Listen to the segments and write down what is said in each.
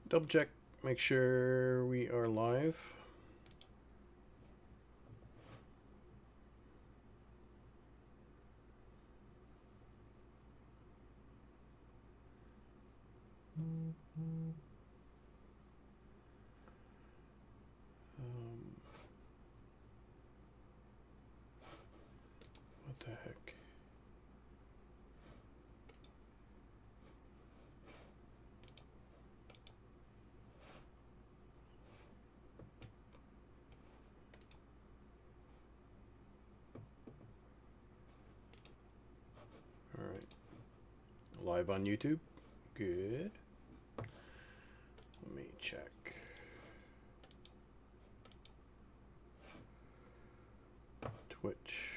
Double check, make sure we are live. What the heck? All right. Live on YouTube. Good. Let me check. Twitch.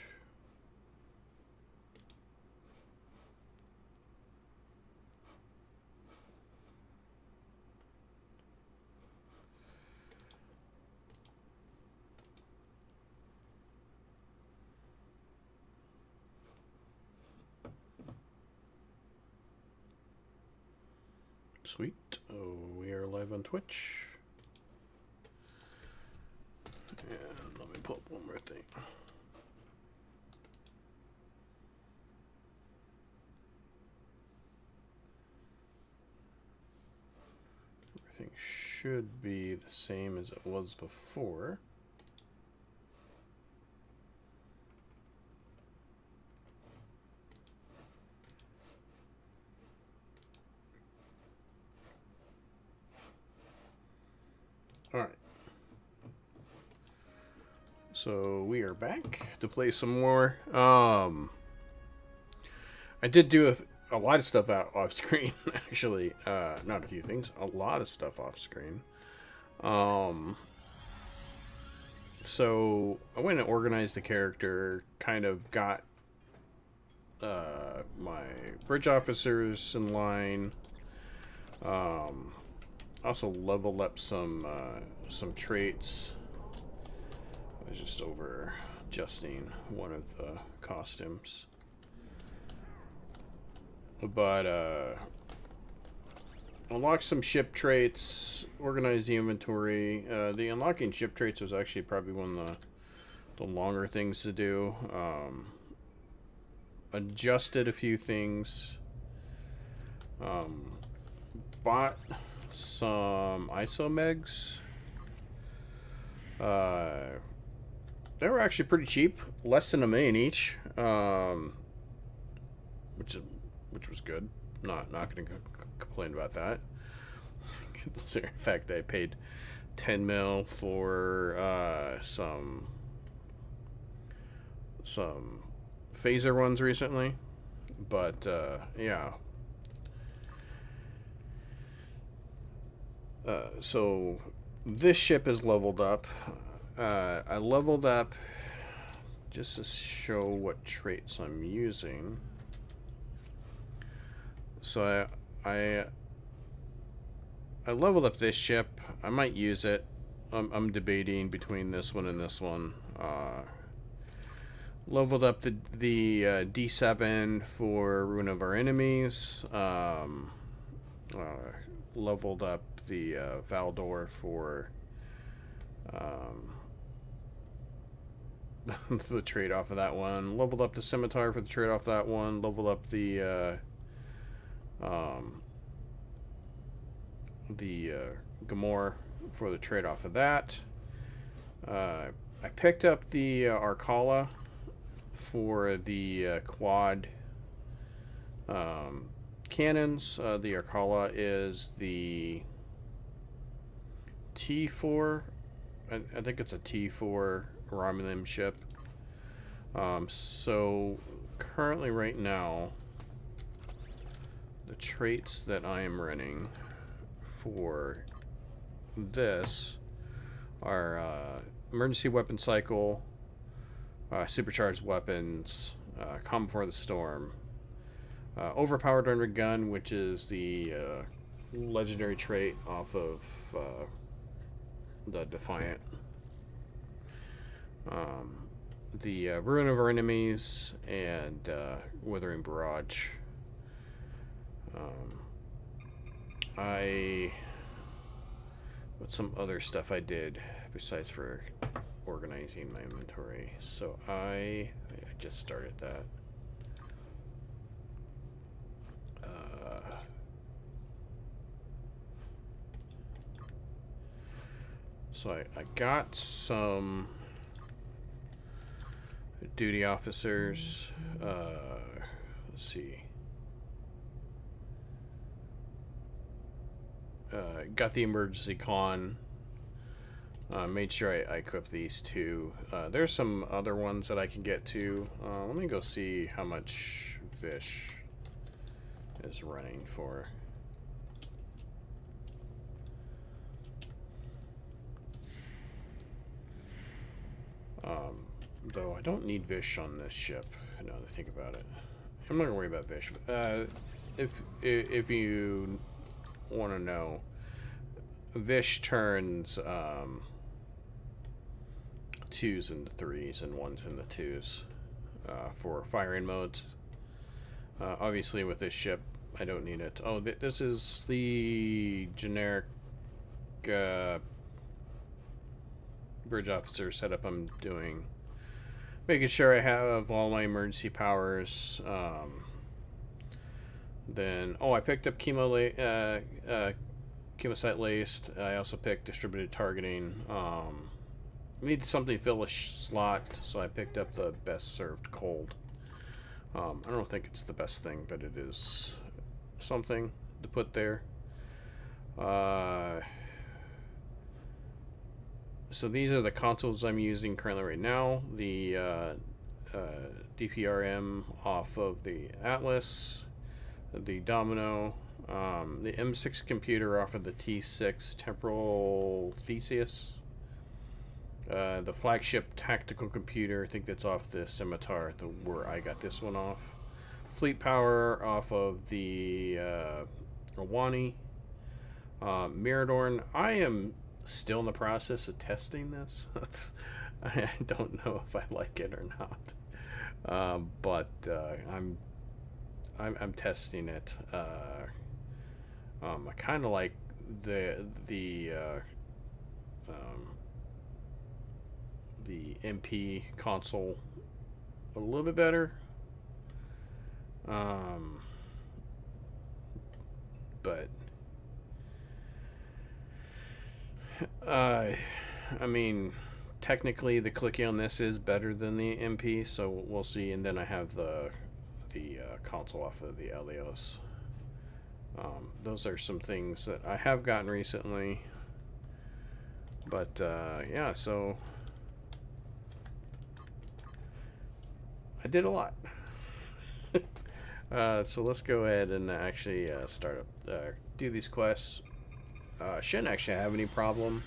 Sweet. Oh, we are live on Twitch. And let me pull up one more thing. Everything should be the same as it was before. All right. So we are back to play some more. I did do a lot of stuff out off screen, actually. Not a few things, a lot of stuff off screen. So I went and organized the character, kind of got my bridge officers in line. Also leveled up some traits. I was just over adjusting one of the costumes. But unlock some ship traits, organize the inventory. The unlocking ship traits was actually probably one of the longer things to do. Adjusted a few things. Bought some isomegs. They were actually pretty cheap, less than $1 million each, which was good. Not going to complain about that. In fact, I paid 10 mil for some phaser ones recently, but yeah. So this ship is leveled up. I leveled up just to show what traits I'm using. So I leveled up this ship. I might use it. I'm debating between this one and this one. Leveled up the D7 for Ruin of Our Enemies. Leveled up the Valdor for the trade off of that one. Leveled up the Scimitar for the trade off of that one. Leveled up the Gamor for the trade off of that. I picked up the Arcala for the quad cannons. The Arcala is the T4. I think it's a T4 Romulan ship. So currently right now, the traits that I am running for this are emergency weapon cycle, supercharged weapons, calm before the storm, overpowered under gun, which is the legendary trait off of the Defiant, the Ruin of Our Enemies, and Withering Barrage. I what's some other stuff I did besides for organizing my inventory? So I just started that. So I got some duty officers. Let's see. Got the emergency con. Made sure I equipped these two. There's some other ones that I can get to. Let me go see how much Vish is running for. Though I don't need Vish on this ship, now that I think about it. I'm not gonna worry about Vish. If you want to know, Vish turns 2s into 3s and 1s into 2s for firing modes. Obviously, with this ship, I don't need it. Oh, this is the generic bridge officer setup I'm doing. Making sure I have all my emergency powers. Then, I picked up chemosite laced. I also picked distributed targeting. Need something to fill a slot, so I picked up the best served cold. I don't think it's the best thing, but it is something to put there. So these are the consoles I'm using currently right now. The DPRM off of the Atlas, the Domino, the M6 computer off of the T6 Temporal Theseus, the flagship tactical computer, I think that's off the Scimitar, where I got this one off. Fleet power off of the Rwani. Miradorn, I am still in the process of testing this. I don't know if I like it or not, but I'm testing it. I kind of like the MP console a little bit better, but I mean, technically the clicking on this is better than the MP, so we'll see. And then I have the console off of the Elios. Those are some things that I have gotten recently, but yeah, so I did a lot. So let's go ahead and actually start up, do these quests. Shouldn't actually have any problem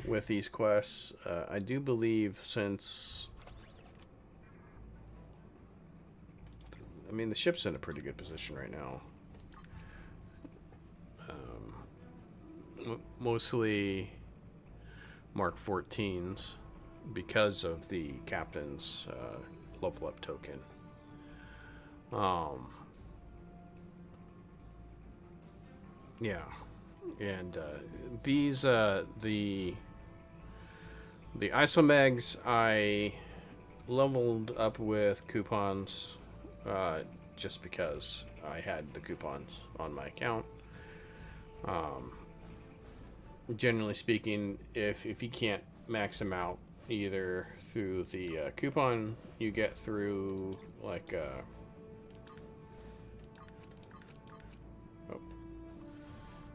with these quests. I do believe, since I mean the ship's in a pretty good position right now. Mostly Mark 14s because of the captain's level up token. Yeah. And these the isomegs I leveled up with coupons just because I had the coupons on my account. Generally speaking, if you can't max them out either through the coupon you get through, like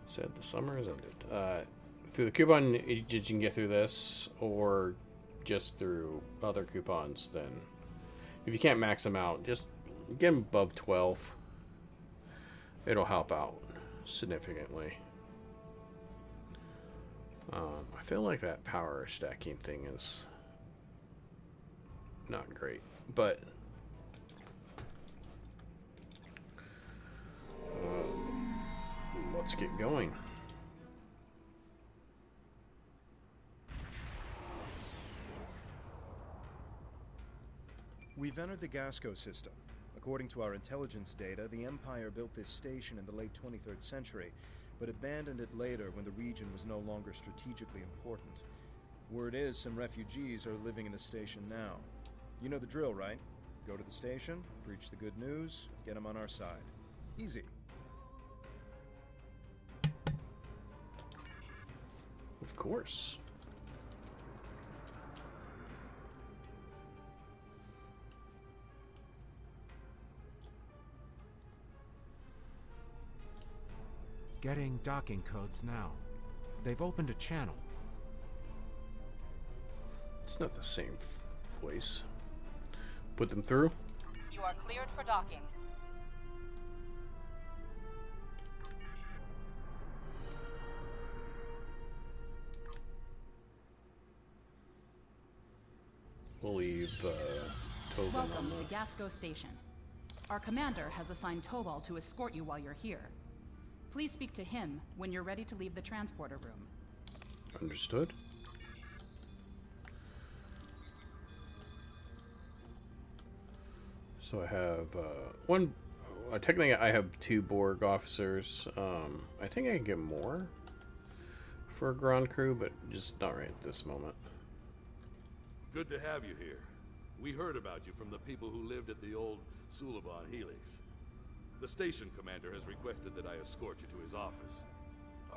said the summer is ended. Through the coupon you can get through this, or just through other coupons. Then if you can't max them out, just get them above 12. It'll help out significantly. I feel like that power stacking thing is not great, but let's get going. We've entered the Gasco system. According to our intelligence data, the Empire built this station in the late 23rd century, but abandoned it later when the region was no longer strategically important. Word is some refugees are living in the station now. You know the drill, right? Go to the station, preach the good news, get them on our side. Easy. Of course. Getting docking codes now. They've opened a channel. It's not the same voice. Put them through. You are cleared for docking. We'll leave Tobin Welcome on to Gasco Station. Our commander has assigned Tobal to escort you while you're here. Please speak to him when you're ready to leave the transporter room. Understood. So I have one. Technically, I have 2 Borg officers. I think I can get more for a ground crew, but just not right at this moment. Good to have you here. We heard about you from the people who lived at the old Suliban Helix. The station commander has requested that I escort you to his office.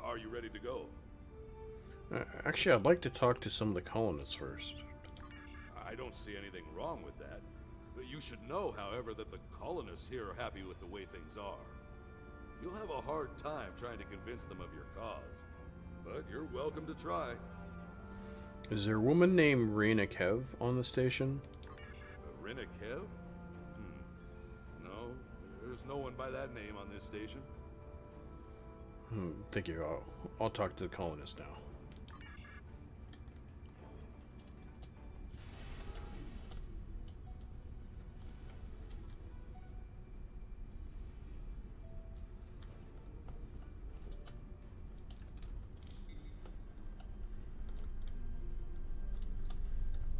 Are you ready to go? Actually, I'd like to talk to some of the colonists first. I don't see anything wrong with that. But you should know, however, that the colonists here are happy with the way things are. You'll have a hard time trying to convince them of your cause. But you're welcome to try. Is there a woman named Rena Kev on the station? Rena Kev? No, there's no one by that name on this station. Thank you. I'll talk to the colonists now.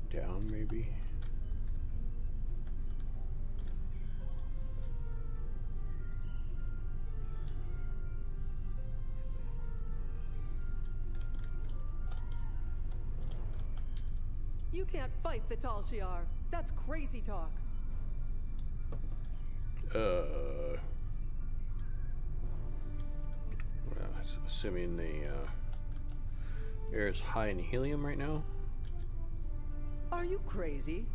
Down, maybe. You can't fight the Tal Shiar. That's crazy talk. Well, assuming the air is high in helium right now. Are you crazy?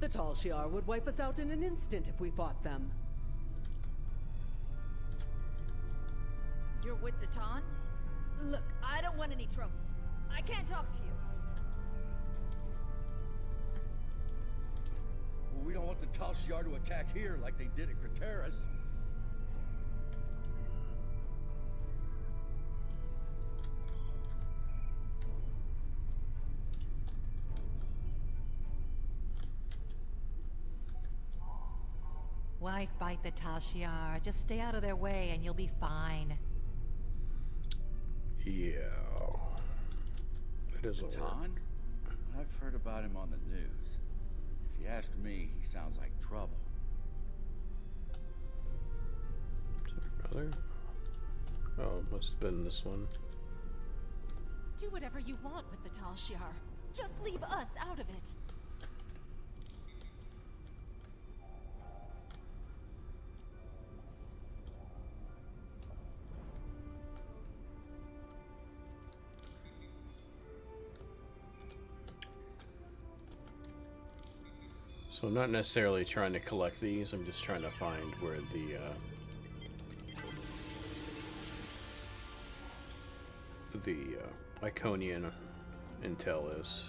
The Tal Shiar would wipe us out in an instant if we fought them. You're with the Ton? Look, I don't want any trouble. I can't talk to you. Well, we don't want the Tal Shiar to attack here like they did at Craterus. Why fight the Tal Shiar? Just stay out of their way and you'll be fine. Yeah. It is a Ton? I've heard about him on the news. If you ask me, he sounds like trouble. Is there another? Oh, must have been this one. Do whatever you want with the Tal Shiar. Just leave us out of it. So I'm not necessarily trying to collect these, I'm just trying to find where the Iconian intel is.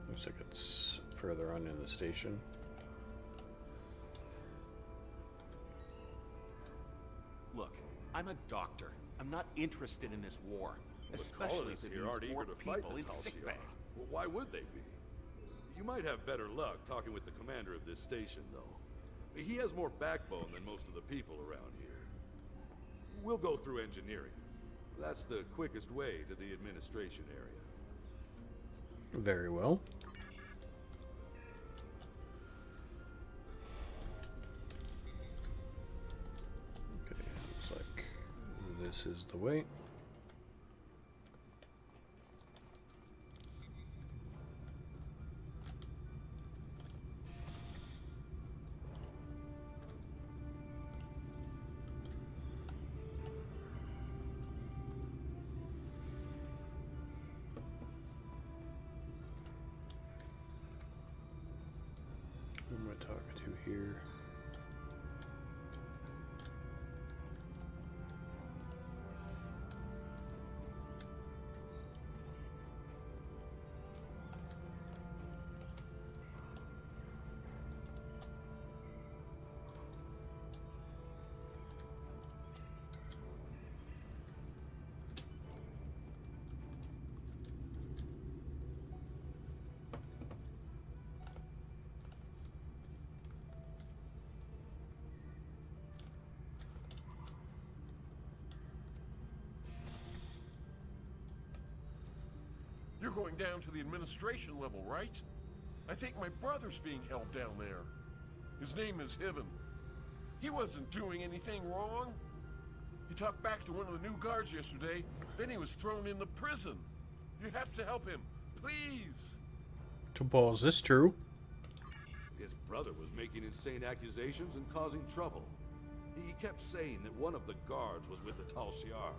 Looks like it's further on in the station. Look, I'm a doctor. I'm not interested in this war. Well, Especially if the it colonists here aren't means eager more to fight people the in Tal sick Shiar. bay. Well, why would they be? You might have better luck talking with the commander of this station, though. He has more backbone than most of the people around here. We'll go through engineering. That's the quickest way to the administration area. Very well. This is the way. Who am I talking to here? You're going down to the administration level, right? I think my brother's being held down there. His name is Hiven. He wasn't doing anything wrong. He talked back to one of the new guards yesterday, then he was thrown in the prison. You have to help him, please. Topal, is this true? His brother was making insane accusations and causing trouble. He kept saying that one of the guards was with the Tal Shiar.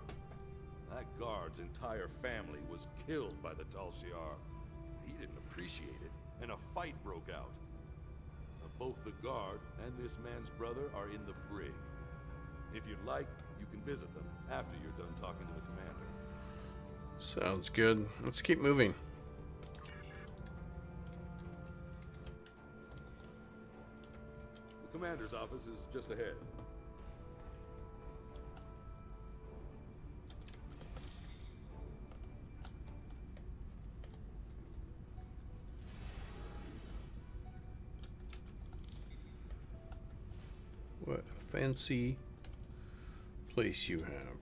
That guard's entire family was killed by the Tal Shiar. He didn't appreciate it, and a fight broke out. Both the guard and this man's brother are in the brig. If you'd like, you can visit them after you're done talking to the commander. Sounds good. Let's keep moving. The commander's office is just ahead. What a fancy place you have.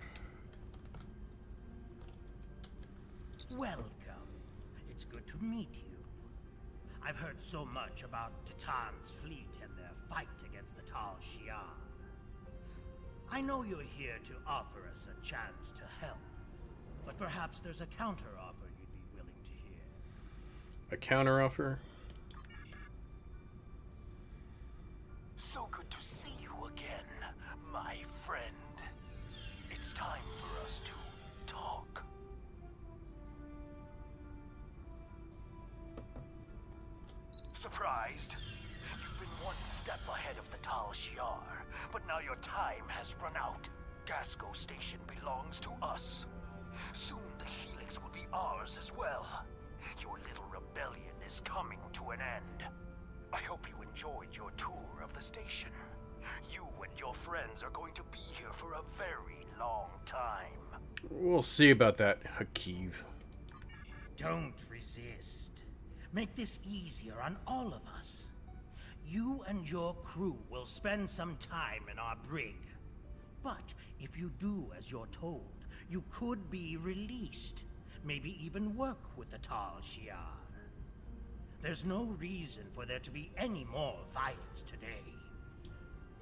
Welcome. It's good to meet you. I've heard so much about Titan's fleet and their fight against the Tal Shiar. I know you're here to offer us a chance to help, but perhaps there's a counteroffer you'd be willing to hear. A counteroffer? So good to see you again, my friend. It's time for us to talk. Surprised? You've been one step ahead of the Tal Shiar, but now your time has run out. Gasco Station belongs to us. Soon the Helix will be ours as well. Your little rebellion is coming to an end. I hope you enjoyed your tour of the station. You and your friends are going to be here for a very long time. We'll see about that, Hakeev. Don't resist. Make this easier on all of us. You and your crew will spend some time in our brig. But if you do as you're told, you could be released. Maybe even work with the Tal Shiar. There's no reason for there to be any more violence today.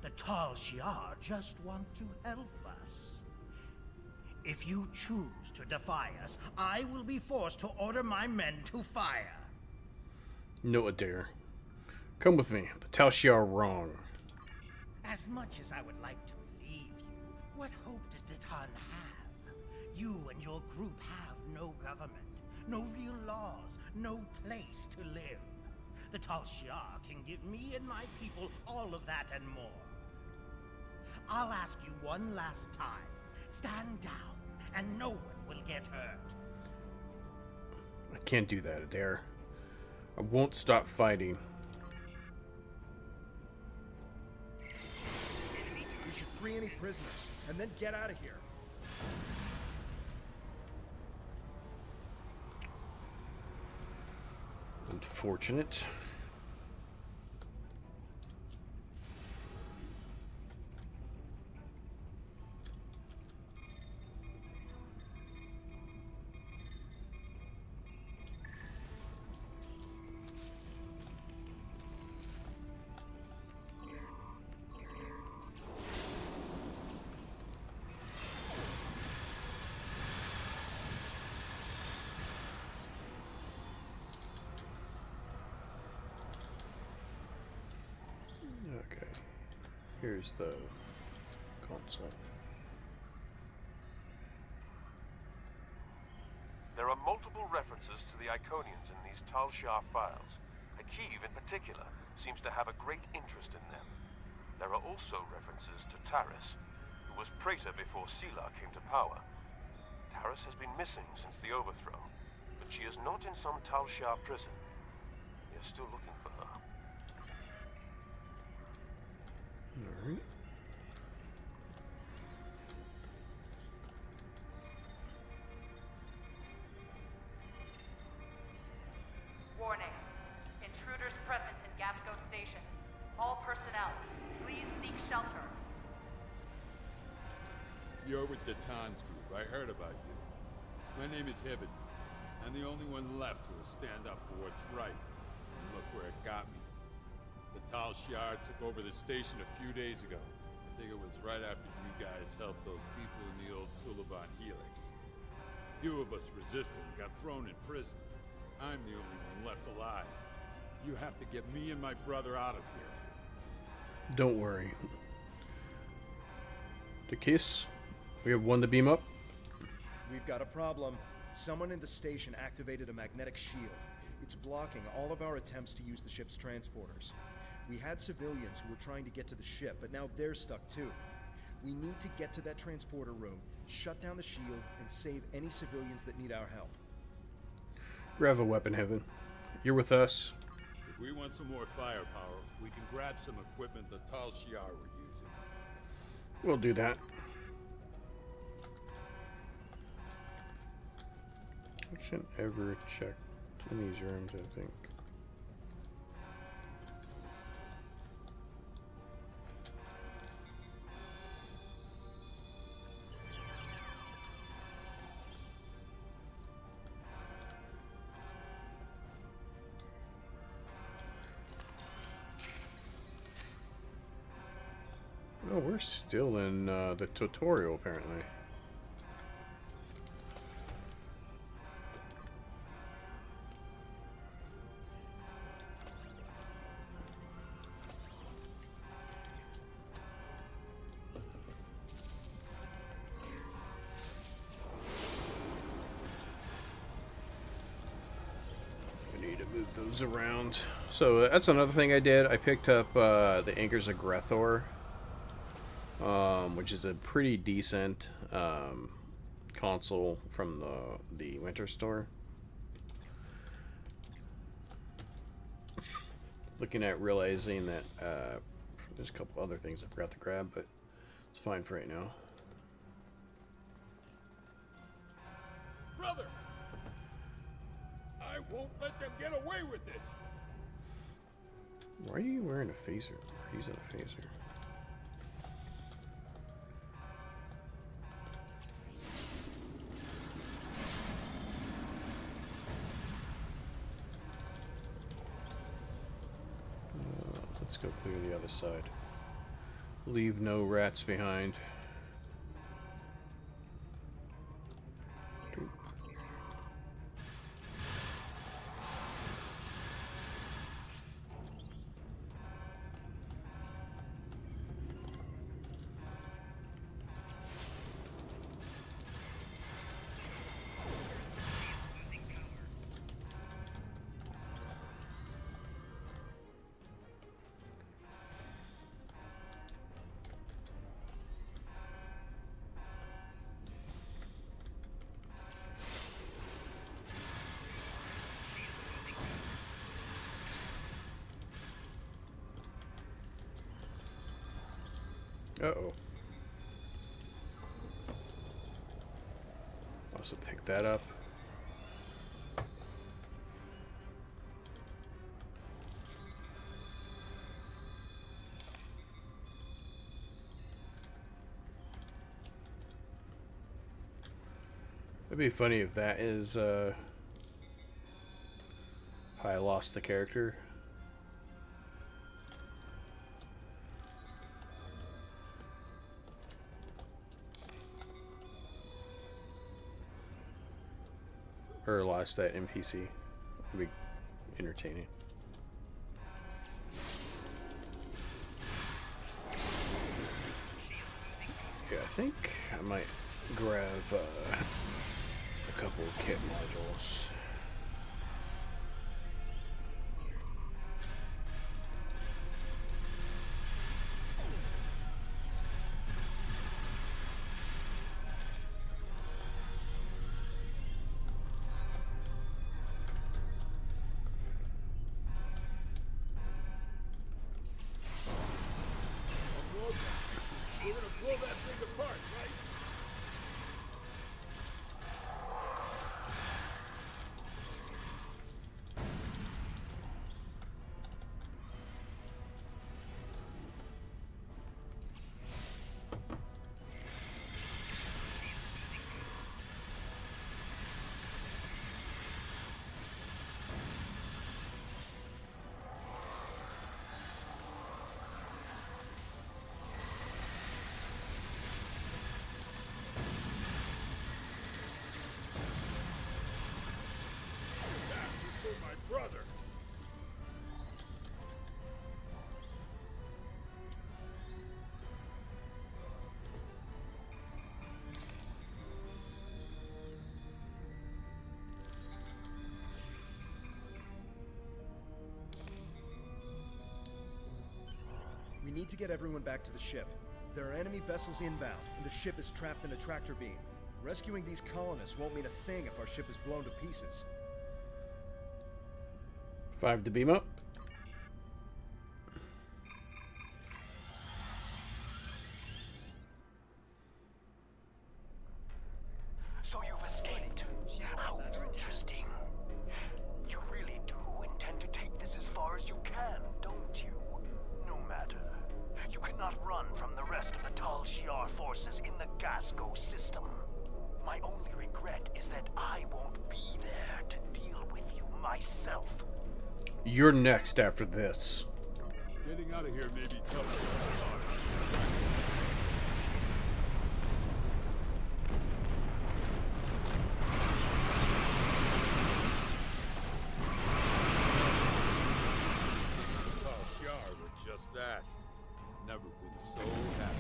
The Tal Shiar just want to help us. If you choose to defy us, I will be forced to order my men to fire. No, Adair. Come with me. The Tal Shiar are wrong. As much as I would like to believe you, what hope does Titan have? You and your group have no government, no real laws, no place to live. The Tal Shiar can give me and my people all of that and more. I'll ask you one last time. Stand down, and no one will get hurt. I can't do that, Adair. I won't stop fighting. We should free any prisoners, and then get out of here. Unfortunate. Here's the console. There are multiple references to the Iconians in these Tal Shiar files. Akiv, in particular, seems to have a great interest in them. There are also references to Taris, who was Praetor before Sela came to power. Taris has been missing since the overthrow, but she is not in some Tal Shiar prison. We are still looking for her. Alright. Warning. Intruders present in Gasco Station. All personnel, please seek shelter. You're with the Tans group. I heard about you. My name is Heaven. I'm the only one left who will stand up for what's right. And look where it got me. The Tal Shiar took over the station a few days ago. I think it was right after you guys helped those people in the old Suliban Helix. A few of us resisted and got thrown in prison. I'm the only one left alive. You have to get me and my brother out of here. Don't worry. The case. We have one to beam up. We've got a problem. Someone in the station activated a magnetic shield. It's blocking all of our attempts to use the ship's transporters. We had civilians who were trying to get to the ship, but now they're stuck too. We need to get to that transporter room, shut down the shield, and save any civilians that need our help. Grab a weapon, Heaven. You're with us. If we want some more firepower, we can grab some equipment the Tal Shiar were using. We'll do that. I shouldn't ever check in these rooms, I think. Oh, we're still in the tutorial, apparently. I need to move those around. So that's another thing I did. I picked up the Anchors of Grethor. Which is a pretty decent console from the Winter Store. Looking at realizing that there's a couple other things I forgot to grab, but it's fine for right now. Brother! I won't let them get away with this! Why are you wearing a phaser? Or using a phaser? Let's go clear the other side. Leave no rats behind. Uh-oh. Also pick that up. It'd be funny if that is how I lost the character. Or lost that NPC. It'd be entertaining. think I might grab a couple of kit modules. We're gonna blow that thing apart, right? My brother. We need to get everyone back to the ship. There are enemy vessels inbound, and the ship is trapped in a tractor beam. Rescuing these colonists won't mean a thing if our ship is blown to pieces. 5 to beam up. So you've escaped. How interesting. You really do intend to take this as far as you can, don't you? No matter. You cannot run from the rest of the Tal Shiar forces in the Gasco system. My only regret is that I won't be there to deal with you myself. You're next after this. Getting out of here may be tough. Tal Shiar were just that. Never been so happy.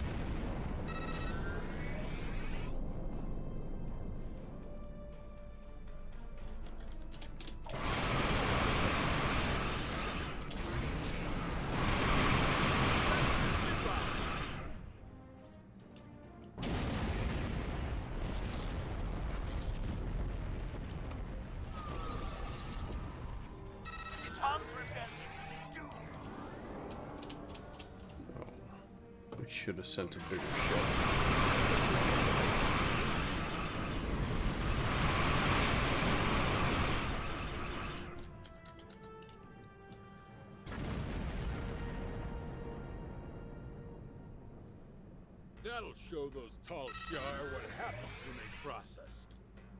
We should have sent a bigger ship. That'll show those Tal Shiar what happens when they cross us.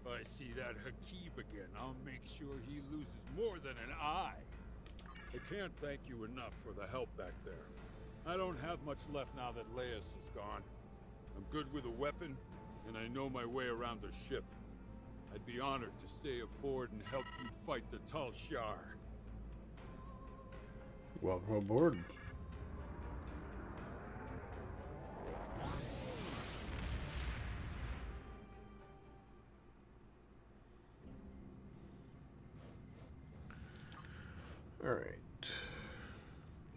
If I see that Hakiv again, I'll make sure he loses more than an eye. I can't thank you enough for the help back there. I don't have much left now that Laius is gone. I'm good with a weapon, and I know my way around the ship. I'd be honored to stay aboard and help you fight the Tal Shiar. Welcome aboard. Alright.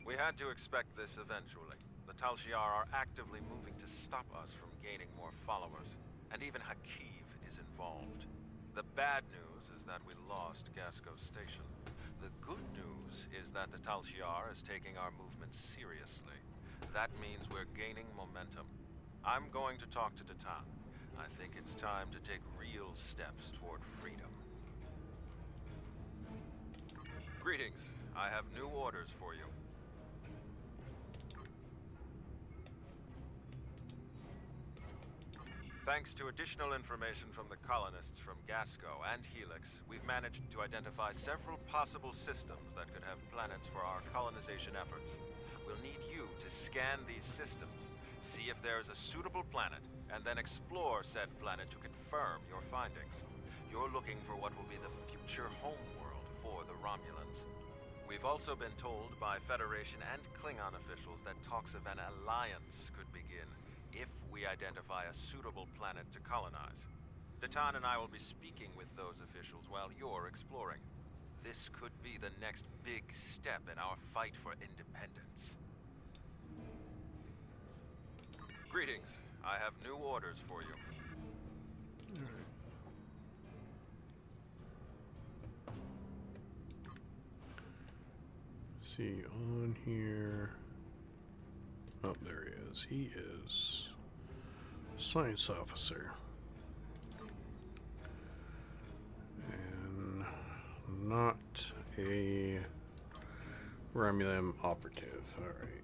We had to expect this eventually. The Tal Shiar are actively moving to stop us from gaining more followers, and even Hakiv is involved. The bad news is that we lost Gasco Station. The good news is that the Tal Shiar is taking our movement seriously. That means we're gaining momentum. I'm going to talk to Datan. I think it's time to take real steps toward freedom. Greetings. I have new orders for you. Thanks to additional information from the colonists from Gasco and Helix, we've managed to identify several possible systems that could have planets for our colonization efforts. We'll need you to scan these systems, see if there's a suitable planet, and then explore said planet to confirm your findings. You're looking for what will be the future homeworld for the Romulans. We've also been told by Federation and Klingon officials that talks of an alliance could begin. if we identify a suitable planet to colonize. Datan and I will be speaking with those officials while you're exploring. This could be the next big step in our fight for independence. Greetings. I have new orders for you. See on here. Oh, there he is. He is science officer. And not a Romulan operative. All right.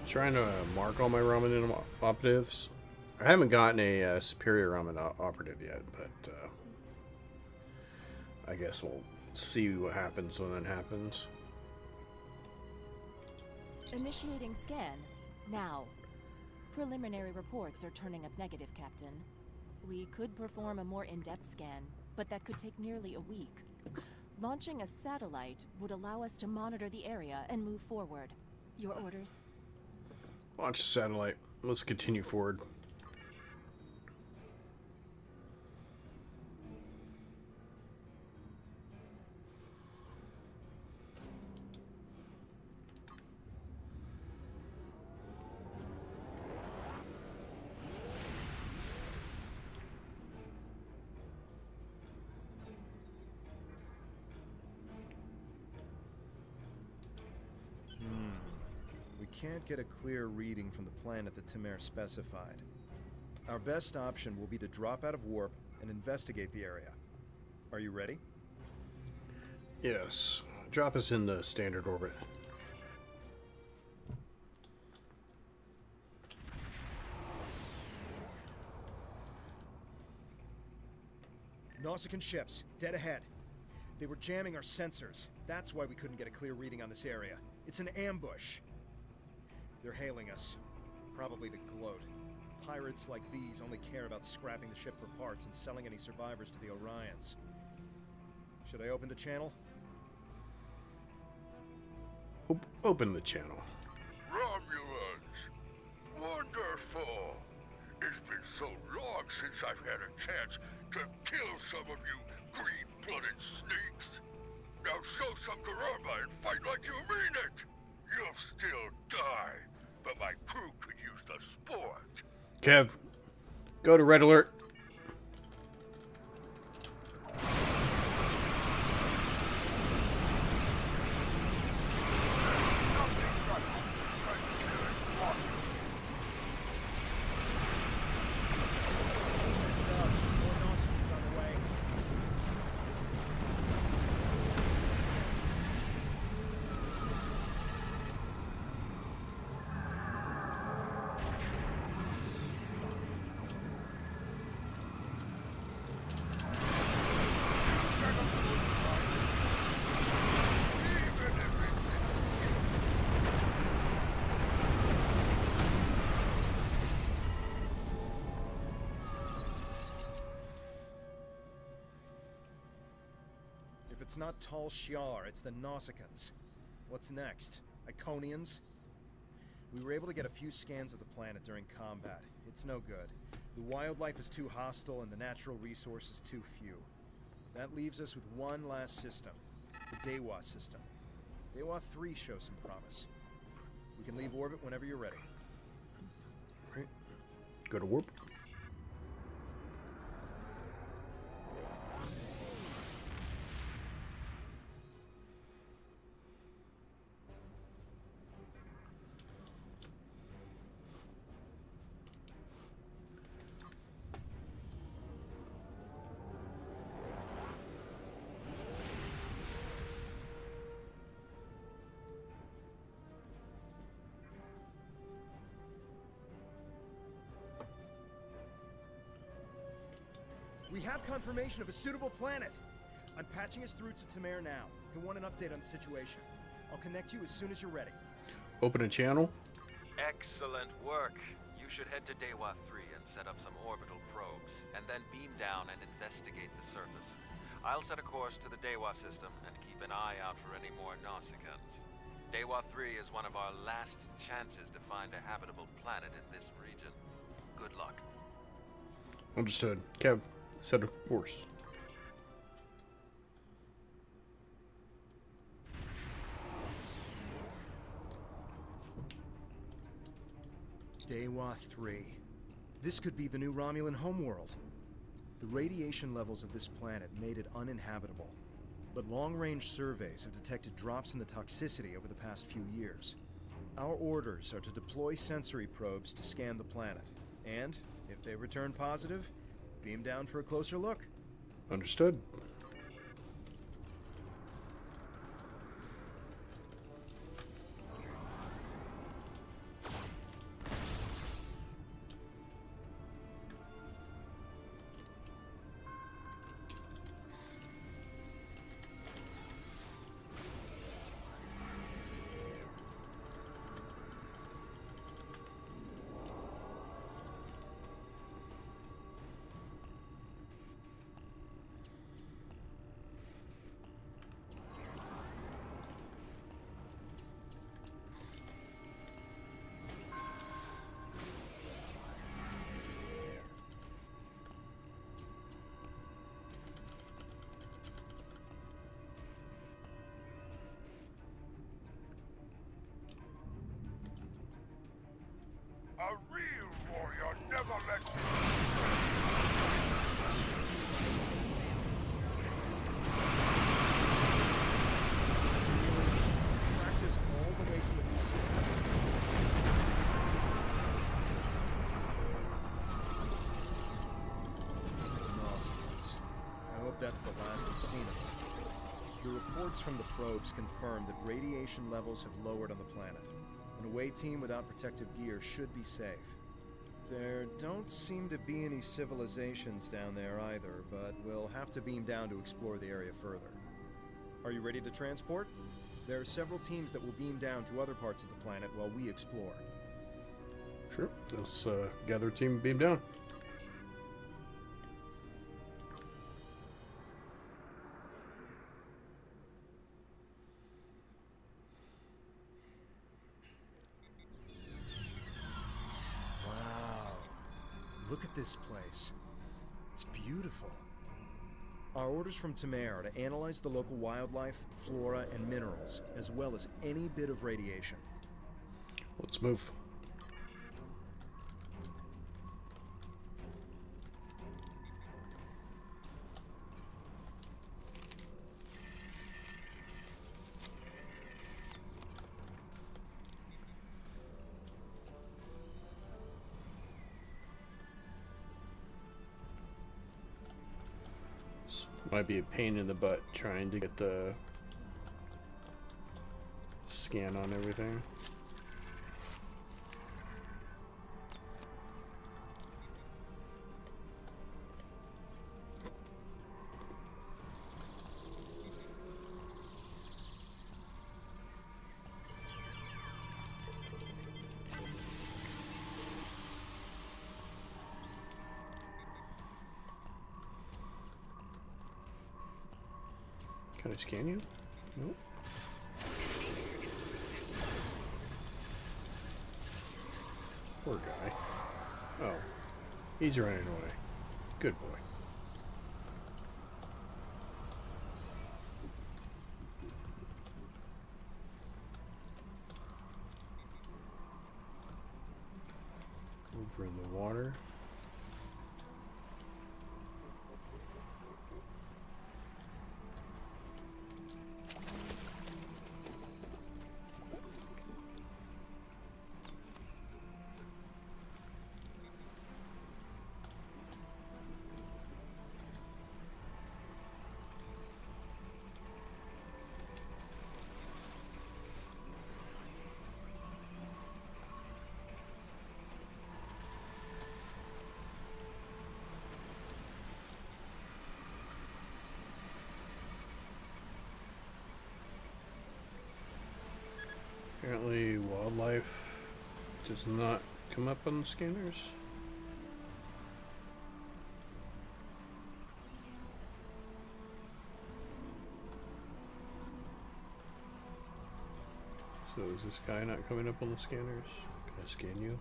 Trying to mark all my Romulan operatives. I haven't gotten a superior Romulan operative yet, but I guess we'll see what happens when that happens. Initiating scan. Now. Preliminary reports are turning up negative, Captain. We could perform a more in-depth scan, but that could take nearly a week. Launching a satellite would allow us to monitor the area and move forward. Your orders? Launch the satellite. Let's continue forward. Can't get a clear reading from the planet that Timere specified. Our best option will be to drop out of warp and investigate the area. Are you ready? Yes. Drop us in the standard orbit. Nausicaan ships, dead ahead. They were jamming our sensors. That's why we couldn't get a clear reading on this area. It's an ambush. They're hailing us, probably to gloat. Pirates like these only care about scrapping the ship for parts and selling any survivors to the Orions. Should I open the channel? Open the channel. Romulans! Wonderful! It's been so long since I've had a chance to kill some of you green-blooded sneaks. Now show some karma and fight like you mean it! You'll still die, but my crew could use the sport. Kev, go to red alert. It's not Tal Shiar, it's the Nausicans. What's next? Iconians? We were able to get a few scans of the planet during combat. It's no good. The wildlife is too hostile and the natural resources too few. That leaves us with one last system, the Dewa system. Dewa 3 shows some promise. We can leave orbit whenever you're ready. Right. Go to warp. We have confirmation of a suitable planet. I'm patching us through to Timere now. He'll want an update on the situation. I'll connect you as soon as you're ready. Open a channel. Excellent work. You should head to Dewa 3 and and set up some orbital probes, and then beam down and investigate the surface. I'll set a course to the Dewa system and keep an eye out for any more Nausicans. Dewa 3 is one of our last chances to find a habitable planet in this region. Good luck. Understood. Kev, set a course. Dewa 3. This could be the new Romulan homeworld. The radiation levels of this planet made it uninhabitable, but long-range surveys have detected drops in the toxicity over the past few years. Our orders are to deploy sensory probes to scan the planet, and, if they return positive, beam down for a closer look. Understood. A real warrior never lets you. Practice all the way to a new system. Nausicans. I hope that's the last we've seen of them. The reports from the probes confirm that radiation levels have lowered on the planet. An away team without protective gear should be safe. There don't seem to be any civilizations down there either, but we'll have to beam down to explore the area further. Are you ready to transport? There are several teams that will beam down to other parts of the planet while we explore. Sure. Let's gather a team and beam down. Look at this place. It's beautiful. Our orders from Tamer are to analyze the local wildlife, flora, and minerals, as well as any bit of radiation. Let's move. Might be a pain in the butt trying to get the scan on everything. Can I scan you? Nope. Poor guy. Oh. He's running away. Good boy. Over in the water. Apparently wildlife does not come up on the scanners. So is this guy not coming up on the scanners? Can I scan you?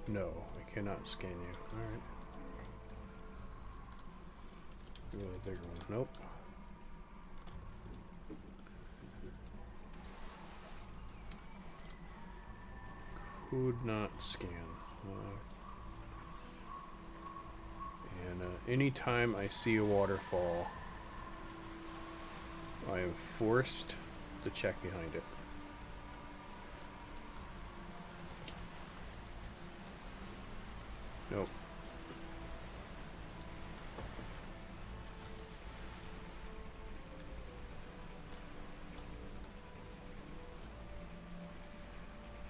No, I cannot scan you. Alright. Do a bigger one. Nope. Could not scan. And anytime I see a waterfall, I am forced to check behind it. Nope.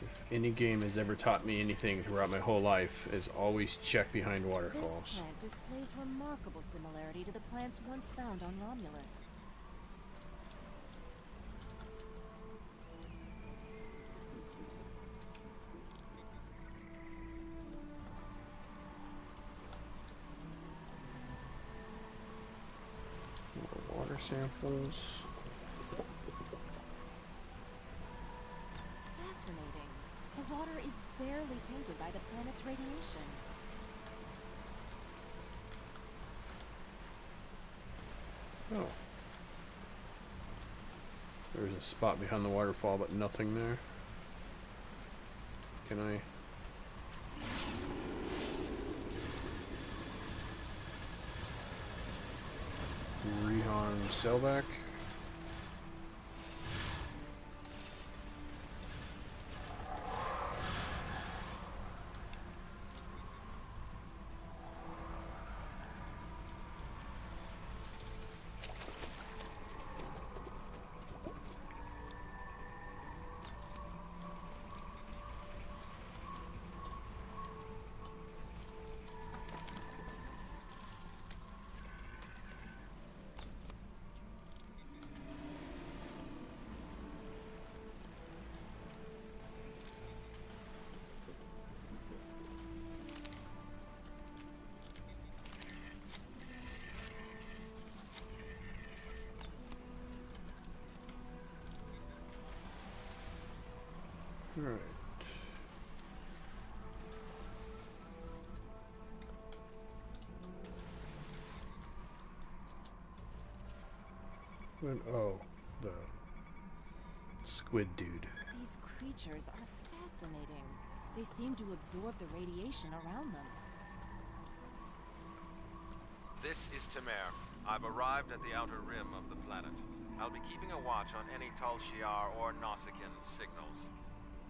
If any game has ever taught me anything throughout my whole life, is always check behind waterfalls. This plant displays remarkable similarity to the plants once found on Romulus. More water samples. Fascinating. The water is barely tainted by the planet's radiation. Oh. There's a spot behind the waterfall, but nothing there. Can I? Reharm sailback. Alright. Oh, the squid dude. These creatures are fascinating. They seem to absorb the radiation around them. This is Temer. I've arrived at the outer rim of the planet. I'll be keeping a watch on any Tal Shiar or Nausicaan signals.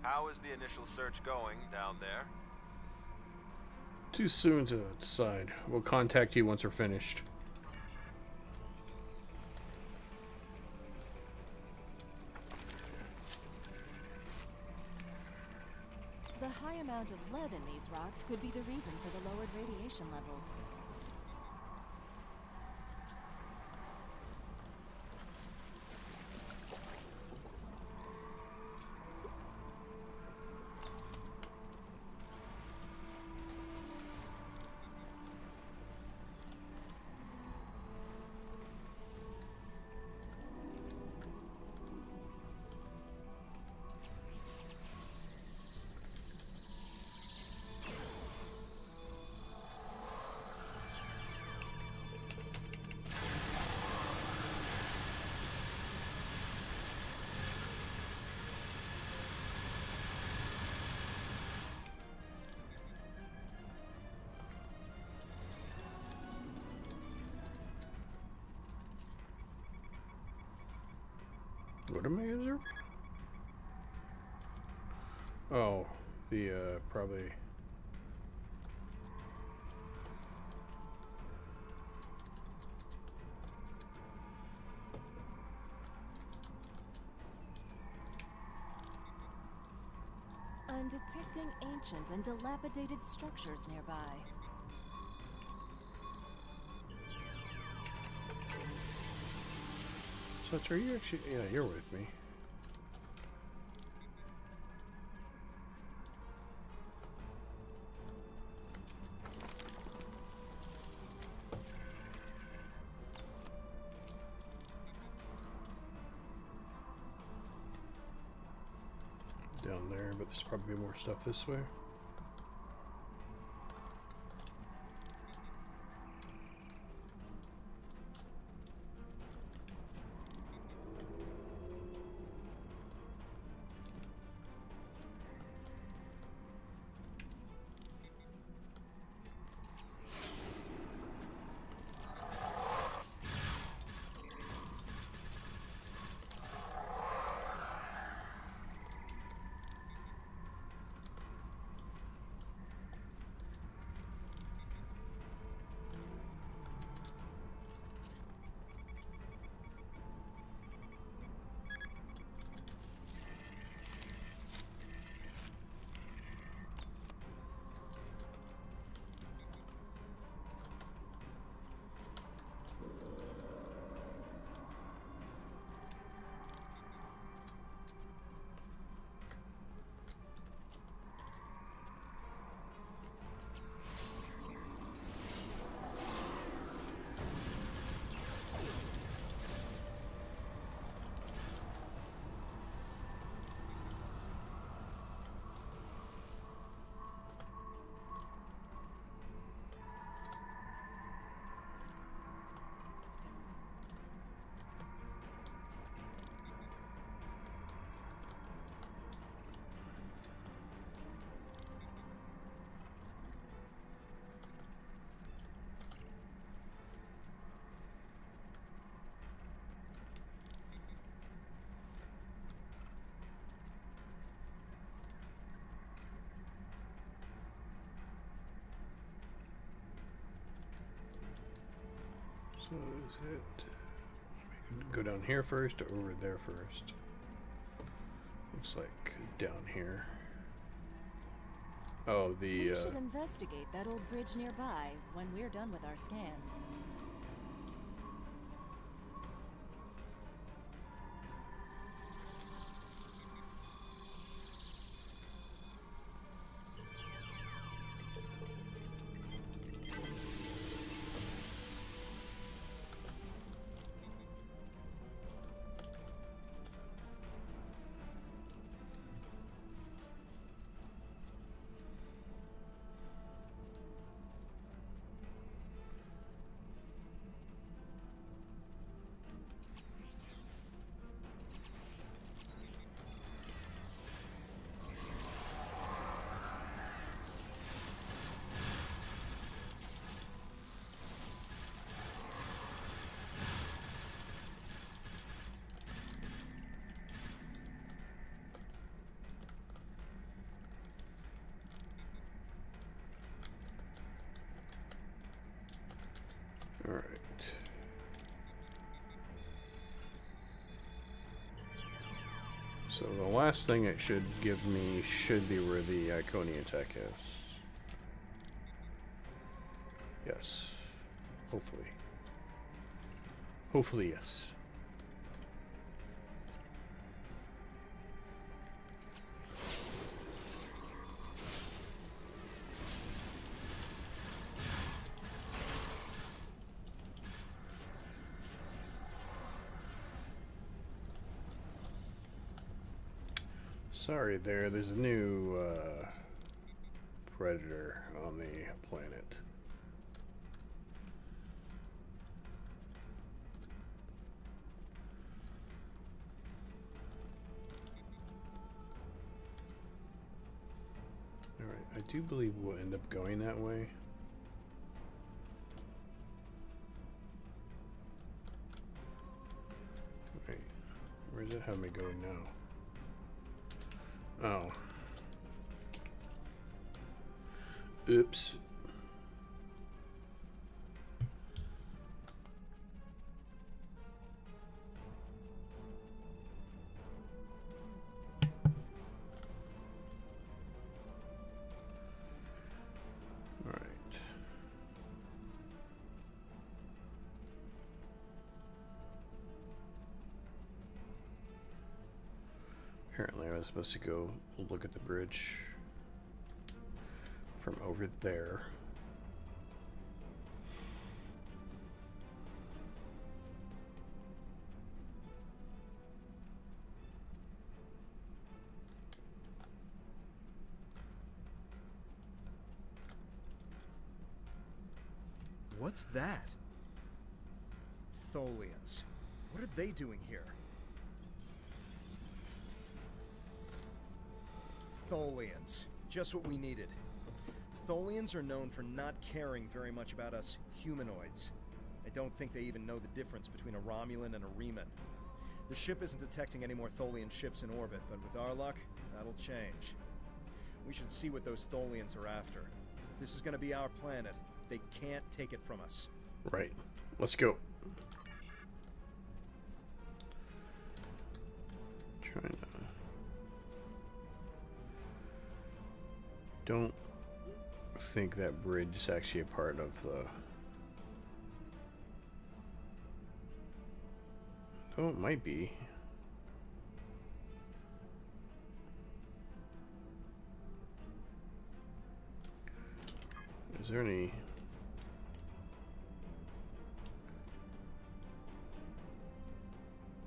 How is the initial search going down there? Too soon to decide. We'll contact you once we're finished. The high amount of lead in these rocks could be the reason for the lowered radiation levels. What am I observing? Oh, the probably. I'm detecting ancient and dilapidated structures nearby. Such, are you actually? Yeah, you're with me. but there's probably more stuff this way. So is it... Go down here first or over there first? Looks like down here. Oh, the... We should investigate that old bridge nearby when we're done with our scans. Alright. So the last thing it should give me should be where the Iconian tech is. Yes. Hopefully. Hopefully, yes. Sorry there, there's a new predator on the planet. Alright, I do believe we'll end up going that way. Wait, where does it have me going now? Oh. Oops. All right. Apparently I was supposed to go look at the bridge from over there. What's that? Tholians. What are they doing here? Tholians. Just what we needed. Tholians are known for not caring very much about us humanoids. I don't think they even know the difference between a Romulan and a Reman. The ship isn't detecting any more Tholian ships in orbit, but with our luck, that'll change. We should see what those Tholians are after. If this is going to be our planet, they can't take it from us. Right. Let's go. Trying to... Don't think that bridge is actually a part of the... Oh, it might be. Is there any...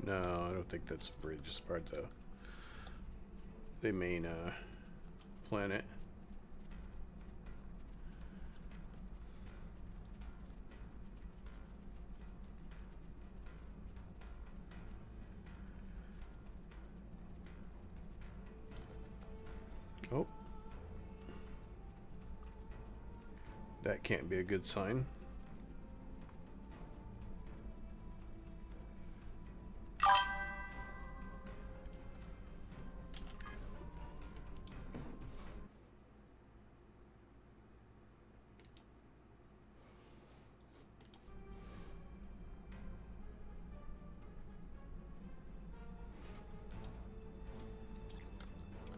No, I don't think that's a bridge. It's part of the main planet. Oh. That can't be a good sign.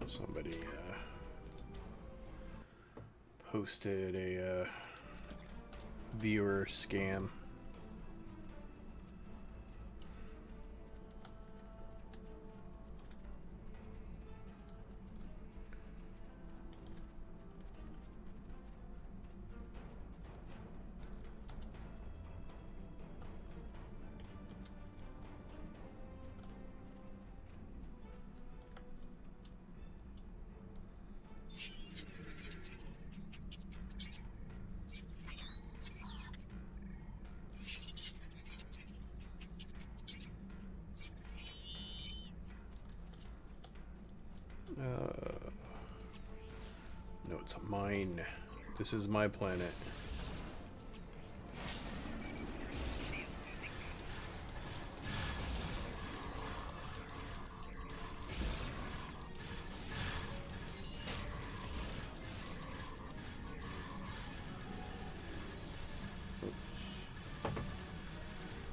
Somebody posted a viewer scam. No, it's mine. This is my planet.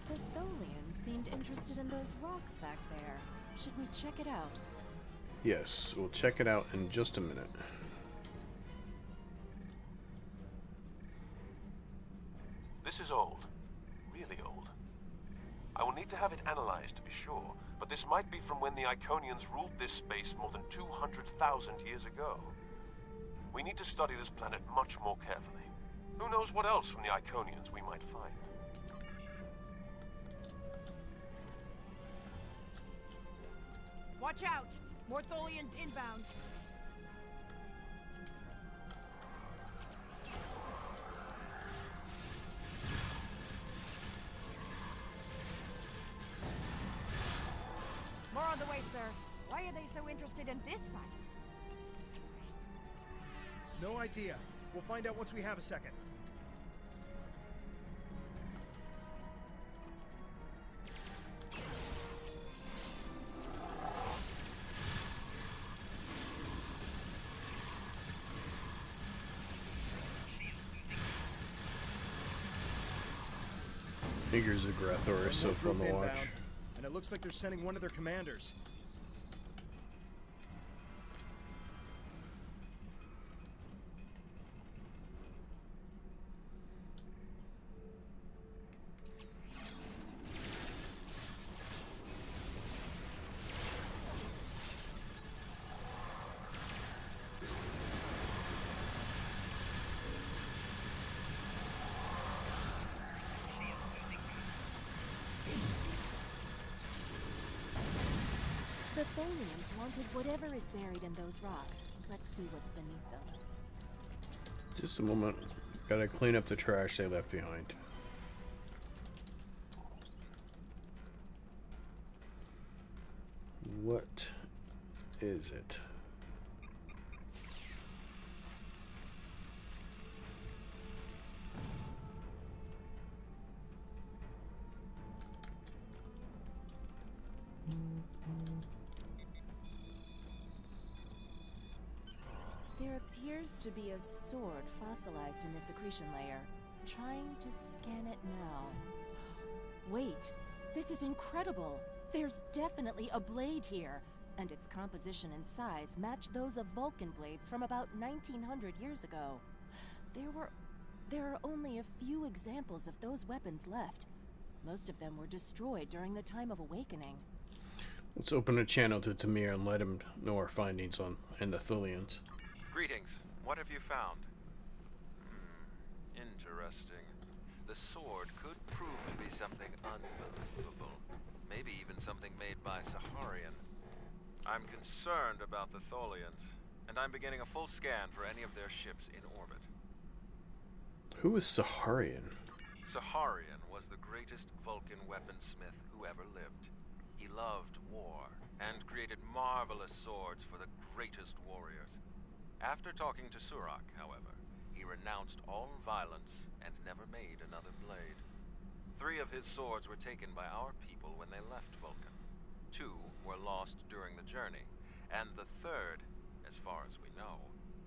The Tholians seemed interested in those rocks back there. Should we check it out? Yes, we'll check it out in just a minute. This is old. Really old. I will need to have it analyzed to be sure, but this might be from when the Iconians ruled this space more than 200,000 years ago. We need to study this planet much more carefully. Who knows what else from the Iconians we might find? Watch out! More Tholians inbound. More on the way, sir. Why are they so interested in this site? No idea. We'll find out once we have a second. Figures of Grathor are so fun to watch. And it looks like they're sending one of their commanders. The Tholians wanted whatever is buried in those rocks. Let's see what's beneath them. Just a moment. Gotta clean up the trash they left behind. What is it? There appears to be a sword fossilized in this accretion layer. Trying to scan it now. Wait, this is incredible! There's definitely a blade here, and its composition and size match those of Vulcan blades from about 1900 years ago. There are only a few examples of those weapons left. Most of them were destroyed during the time of Awakening. Let's open a channel to Tamir and let him know our findings on the Thullians. Greetings. What have you found? Interesting. The sword could prove to be something unbelievable. Maybe even something made by Saharian. I'm concerned about the Tholians, and I'm beginning a full scan for any of their ships in orbit. Who is Saharian? Saharian was the greatest Vulcan weaponsmith who ever lived. He loved war, and created marvelous swords for the greatest warriors. After talking to Surak, however, he renounced all violence and never made another blade. 3 of his swords were taken by our people when they left Vulcan. 2 were lost during the journey, and the 3rd, as far as we know,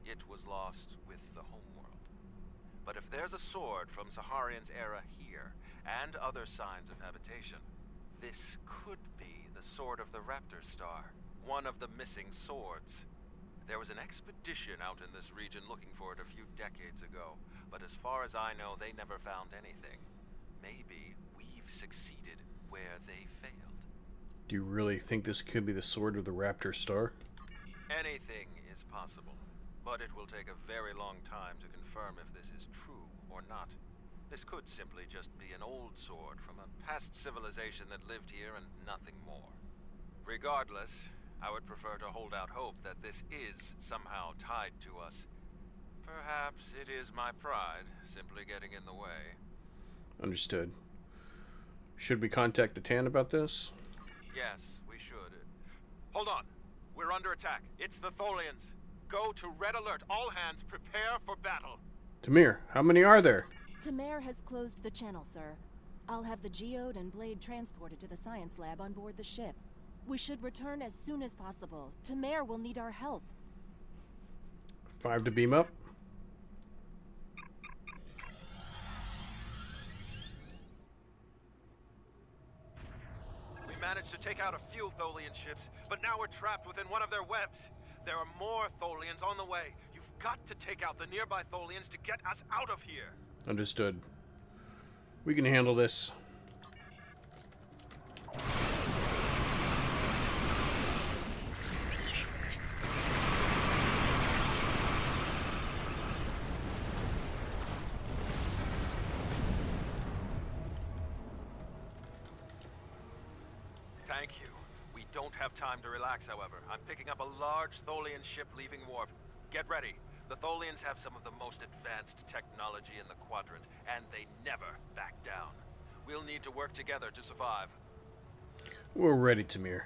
it was lost with the homeworld. But if there's a sword from Saharian's era here, and other signs of habitation, this could be the sword of the Raptor Star, one of the missing swords. There was an expedition out in this region looking for it a few decades ago, but as far as I know, they never found anything. Maybe we've succeeded where they failed. Do you really think this could be the sword of the Raptor Star? Anything is possible, but it will take a very long time to confirm if this is true or not. This could simply just be an old sword from a past civilization that lived here and nothing more. Regardless, I would prefer to hold out hope that this is somehow tied to us. Perhaps it is my pride simply getting in the way. Understood. Should we contact the Tan about this? Yes, we should. Hold on. We're under attack. It's the Tholians. Go to red alert. All hands prepare for battle. Tamir, how many are there? Tamir has closed the channel, sir. I'll have the geode and blade transported to the science lab on board the ship. We should return as soon as possible. Tamir will need our help. 5 to beam up. We managed to take out a few Tholian ships, but now we're trapped within one of their webs. There are more Tholians on the way. You've got to take out the nearby Tholians to get us out of here. Understood. We can handle this. Thank you. We don't have time to relax, however. I'm picking up a large Tholian ship leaving warp. Get ready. The Tholians have some of the most advanced technology in the quadrant, and they never back down. We'll need to work together to survive. We're ready, Tamir.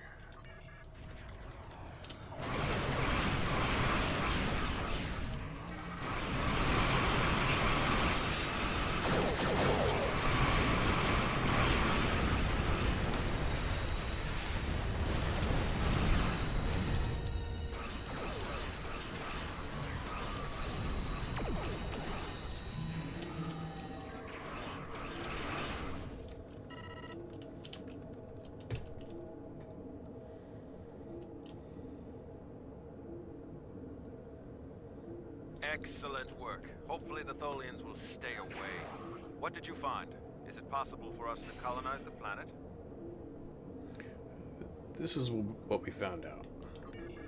Excellent work. Hopefully the Tholians will stay away. What did you find? Is it possible for us to colonize the planet? This is what we found out.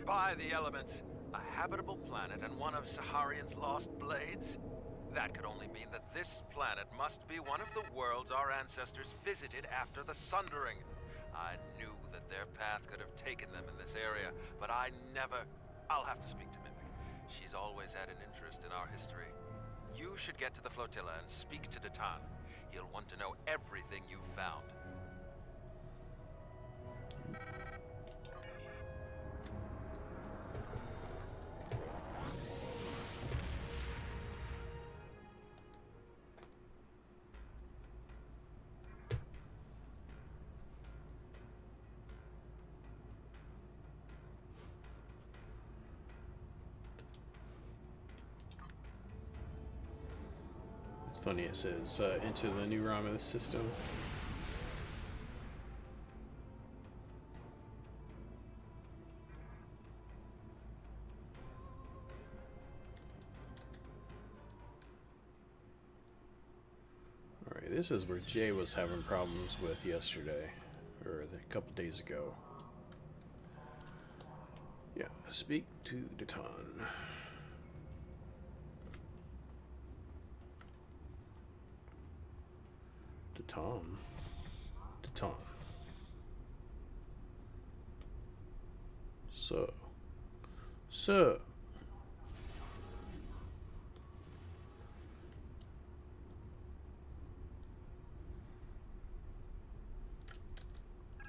By the elements, a habitable planet and one of Saharian's lost blades? That could only mean that this planet must be one of the worlds our ancestors visited after the Sundering. I knew that their path could have taken them in this area, but I never... I'll have to speak to Mimic. She's always had an interest in our history. You should get to the flotilla and speak to Datan. He'll want to know everything you've found. It's funny it says into the new Romulus system. Alright, this is where Jay was having problems with yesterday, or a couple days ago. Yeah, speak to Datan. Datan. So.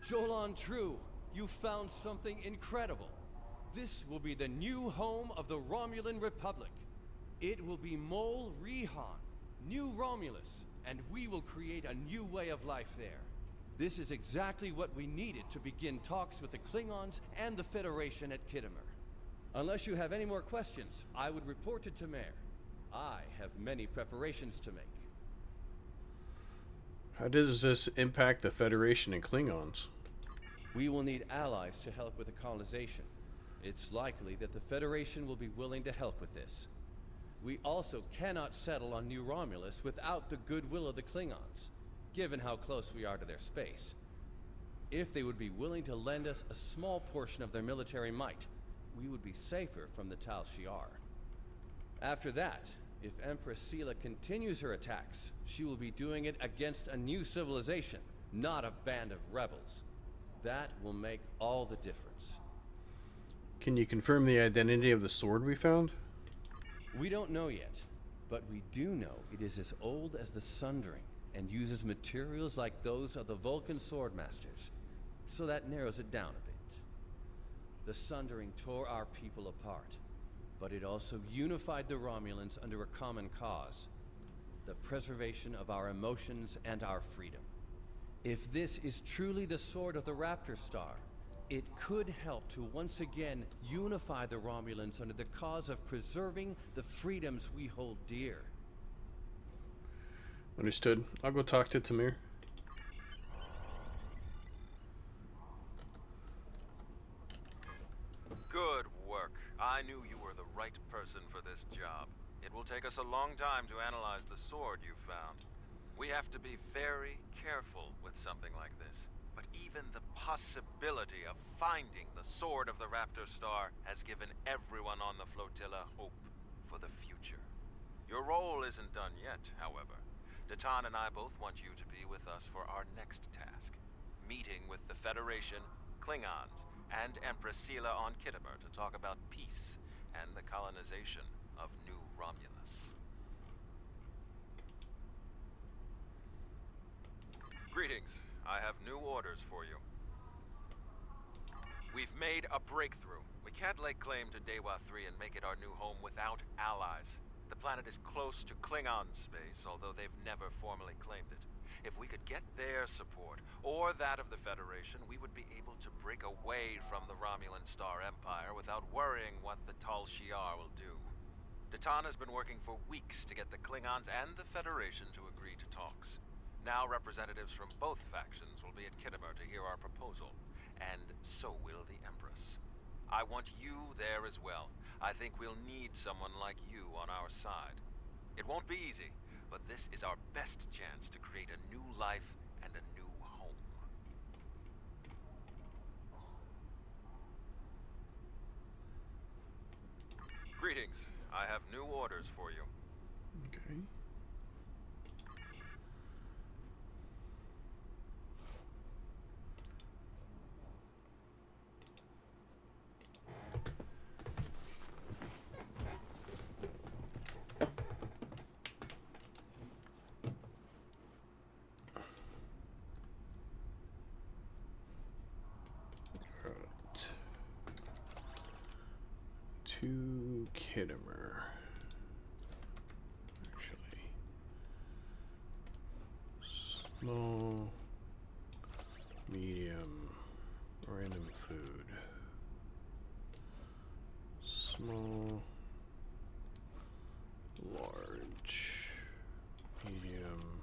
Jolan True, you found something incredible. This will be the new home of the Romulan Republic. It will be Mol Rihan, New Romulus, and we will create a new way of life there. This is exactly what we needed to begin talks with the Klingons and the Federation at Khitomer. Unless you have any more questions, I would report to Tamer. I have many preparations to make. How does this impact the Federation and Klingons? We will need allies to help with the colonization. It's likely that the Federation will be willing to help with this. We also cannot settle on New Romulus without the goodwill of the Klingons, given how close we are to their space. If they would be willing to lend us a small portion of their military might, we would be safer from the Tal Shiar. After that, if Empress Sela continues her attacks, she will be doing it against a new civilization, not a band of rebels. That will make all the difference. Can you confirm the identity of the sword we found? We don't know yet, but we do know it is as old as the Sundering and uses materials like those of the Vulcan Swordmasters, so that narrows it down a bit. The Sundering tore our people apart, but it also unified the Romulans under a common cause: the preservation of our emotions and our freedom. If this is truly the sword of the Raptor Star, it could help to once again unify the Romulans under the cause of preserving the freedoms we hold dear. Understood. I'll go talk to Tamir. Good work. I knew you were the right person for this job. It will take us a long time to analyze the sword you found. We have to be very careful with something like this. But even the possibility of finding the sword of the Raptor Star has given everyone on the flotilla hope for the future. Your role isn't done yet, however. Datan and I both want you to be with us for our next task. Meeting with the Federation, Klingons, and Empress Sela on Khitomer to talk about peace and the colonization of New Romulus. Greetings. I have new orders for you. We've made a breakthrough. We can't lay claim to Dewa 3 and make it our new home without allies. The planet is close to Klingon space, although they've never formally claimed it. If we could get their support, or that of the Federation, we would be able to break away from the Romulan Star Empire without worrying what the Tal Shiar will do. Datan has been working for weeks to get the Klingons and the Federation to agree to talks. Now representatives from both factions will be at Khitomer to hear our proposal, and so will the Empress. I want you there as well. I think we'll need someone like you on our side. It won't be easy, but this is our best chance to create a new life and a new home. Greetings. I have new orders for you. Okay. To Kittimer. Actually, small, medium, random food. Small, large, medium.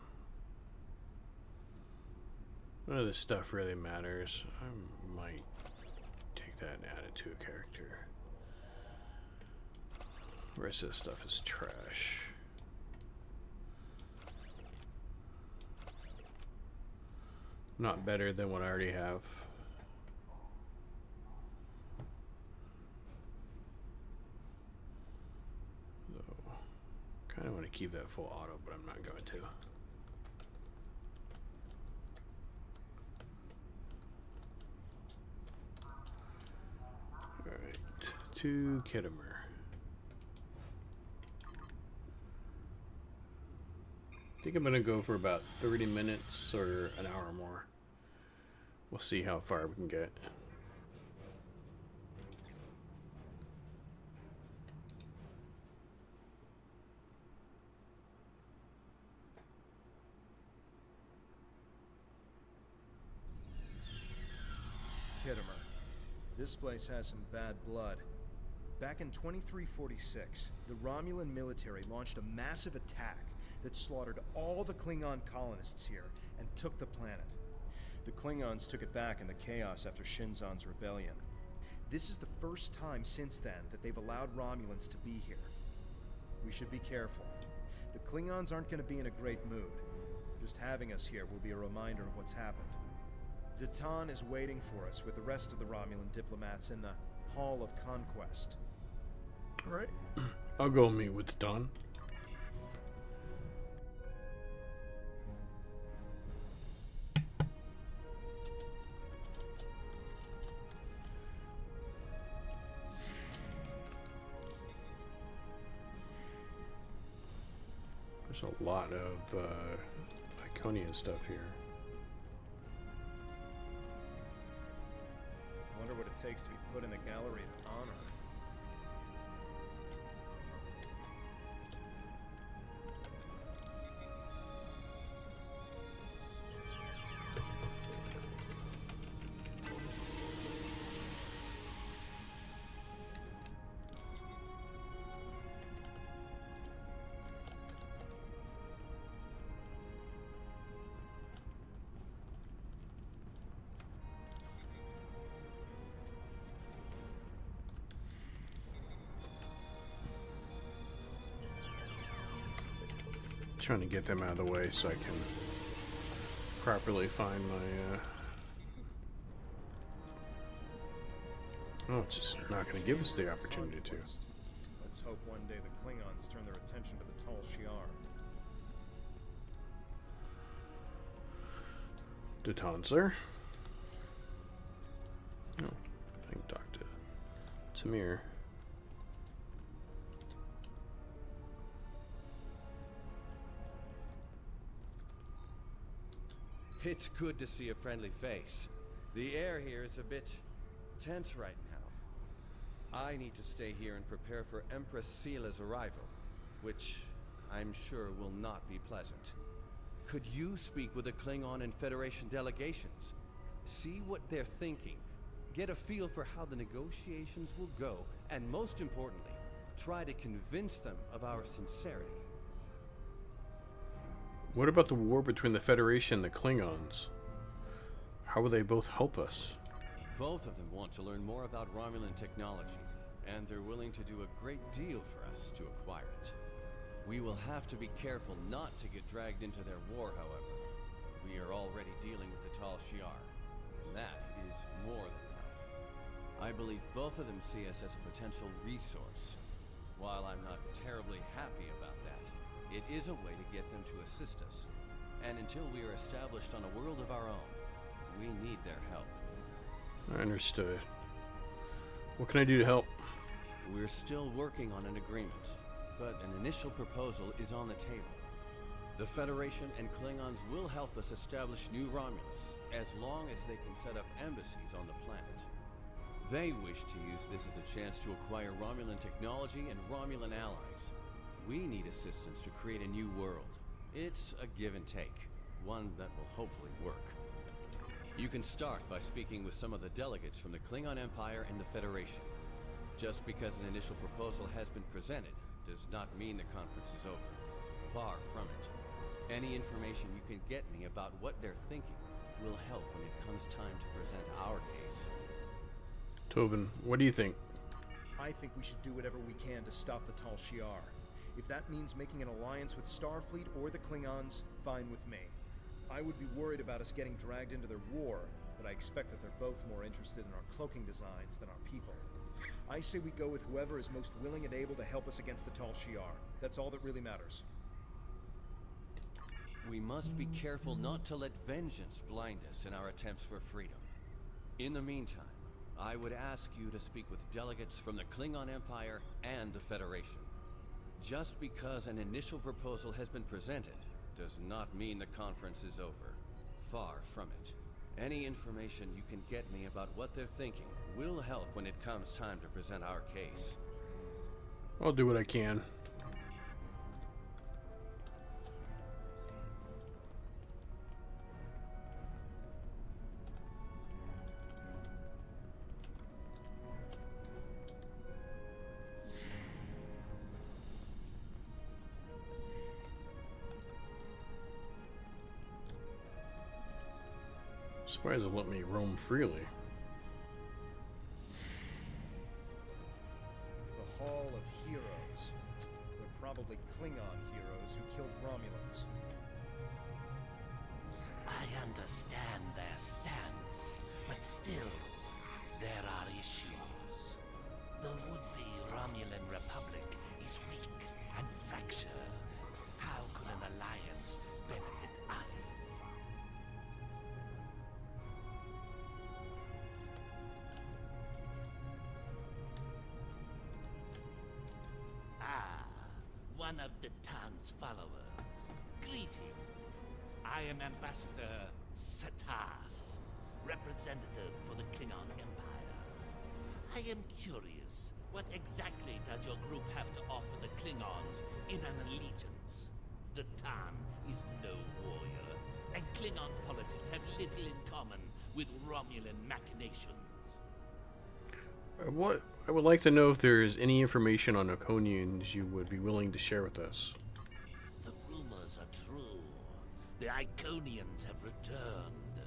None of this stuff really matters. I might take that and add it to a character. The rest of this stuff is trash. Not better than what I already have. So, kind of want to keep that full auto, but I'm not going to. Alright, to Kittimer. I think I'm gonna go for about 30 minutes or an hour more. We'll see how far we can get. Kittimer. This place has some bad blood. Back in 2346, the Romulan military launched a massive attack that slaughtered all the Klingon colonists here and took the planet. The Klingons took it back in the chaos after Shinzon's rebellion. This is the first time since then that they've allowed Romulans to be here. We should be careful. The Klingons aren't going to be in a great mood. Just having us here will be a reminder of what's happened. Datan is waiting for us with the rest of the Romulan diplomats in the Hall of Conquest. Alright. I'll go meet with Datan. There's a lot of Iconian stuff here. Wonder what it takes to be put in the gallery of honor. Trying to get them out of the way so I can properly find my oh, it's just not going to give us the opportunity to. Let's hope one day the Klingons turn their attention to the Tal Shiar. Datan, sir. Oh, I can talk to Tamir. It's good to see a friendly face. The air here is a bit tense right now. I need to stay here and prepare for Empress Seela's arrival, which I'm sure will not be pleasant. Could you speak with the Klingon and Federation delegations? See what they're thinking, get a feel for how the negotiations will go, and most importantly, try to convince them of our sincerity. What about the war between the Federation and the Klingons? How will they both help us? Both of them want to learn more about Romulan technology, and they're willing to do a great deal for us to acquire it. We will have to be careful not to get dragged into their war, however. We are already dealing with the Tal Shiar, and that is more than enough. I believe both of them see us as a potential resource. While I'm not terribly happy about that, it is a way to get them to assist us. And until we are established on a world of our own, we need their help. I understood. What can I do to help? We're still working on an agreement, but an initial proposal is on the table. The Federation and Klingons will help us establish new Romulus, as long as they can set up embassies on the planet. They wish to use this as a chance to acquire Romulan technology and Romulan allies. We need assistance to create a new world. It's a give and take, one that will hopefully work. You can start by speaking with some of the delegates from the Klingon Empire and the Federation. Just because an initial proposal has been presented does not mean the conference is over. Far from it. Any information you can get me about what they're thinking will help when it comes time to present our case. Tovin, what do you think? I think we should do whatever we can to stop the Tal Shiar. If that means making an alliance with Starfleet or the Klingons, fine with me. I would be worried about us getting dragged into their war, but I expect that they're both more interested in our cloaking designs than our people. I say we go with whoever is most willing and able to help us against the Tal Shiar. That's all that really matters. We must be careful not to let vengeance blind us in our attempts for freedom. In the meantime, I would ask you to speak with delegates from the Klingon Empire and the Federation. Just because an initial proposal has been presented does not mean the conference is over. Far from it. Any information you can get me about what they're thinking will help when it comes time to present our case. I'll do what I can. Surprised it let me roam freely. The Hall of Heroes. They're probably Klingon heroes who killed Romulans. I understand their stance, but still, there are issues. The would-be Romulan Republic is weak and fractured. How could an alliance benefit us? One of the Tan's followers. Greetings. I am Ambassador Satas, representative for the Klingon Empire. I am curious, what exactly does your group have to offer the Klingons in an allegiance? The Tan is no warrior, and Klingon politics have little in common with Romulan machinations. I would like to know if there is any information on Iconians you would be willing to share with us. The rumors are true. The Iconians have returned.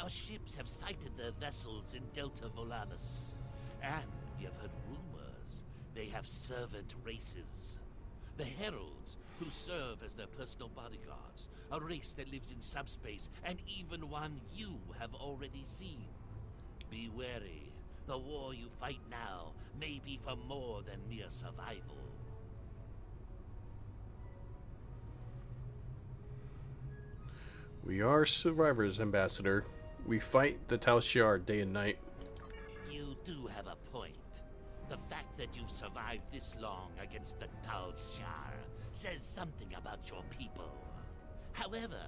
Our ships have sighted their vessels in Delta Volanus. And we have heard rumors they have servant races. The Heralds, who serve as their personal bodyguards. A race that lives in subspace, and even one you have already seen. Be wary. The war you fight now may be for more than mere survival. We are survivors, Ambassador. We fight the Tal Shiar day and night. You do have a point. The fact that you've survived this long against the Tal Shiar says something about your people. However,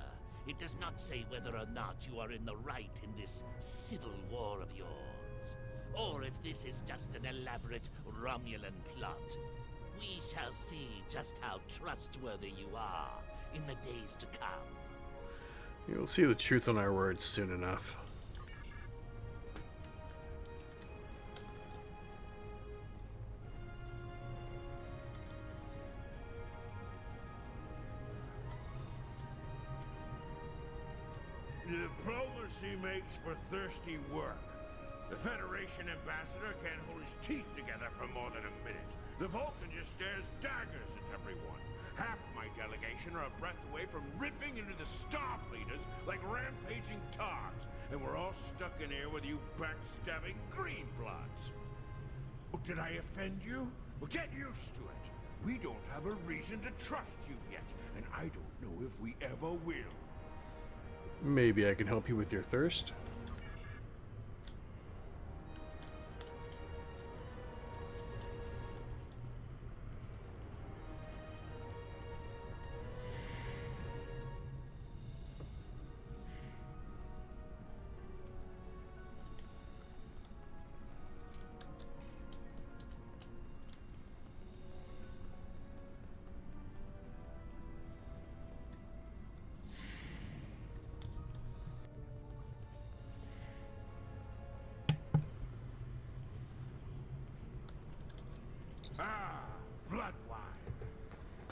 it does not say whether or not you are in the right in this civil war of yours. Or if this is just an elaborate Romulan plot. We shall see just how trustworthy you are in the days to come. You'll see the truth on our words soon enough. Diplomacy makes for thirsty work. The Federation ambassador can't hold his teeth together for more than a minute. The Vulcan just stares daggers at everyone. Half my delegation are a breath away from ripping into the Starfleeters like rampaging togs, and we're all stuck in here with you backstabbing greenbloods. Oh, did I offend you? Well, get used to it. We don't have a reason to trust you yet, and I don't know if we ever will. Maybe I can help you with your thirst?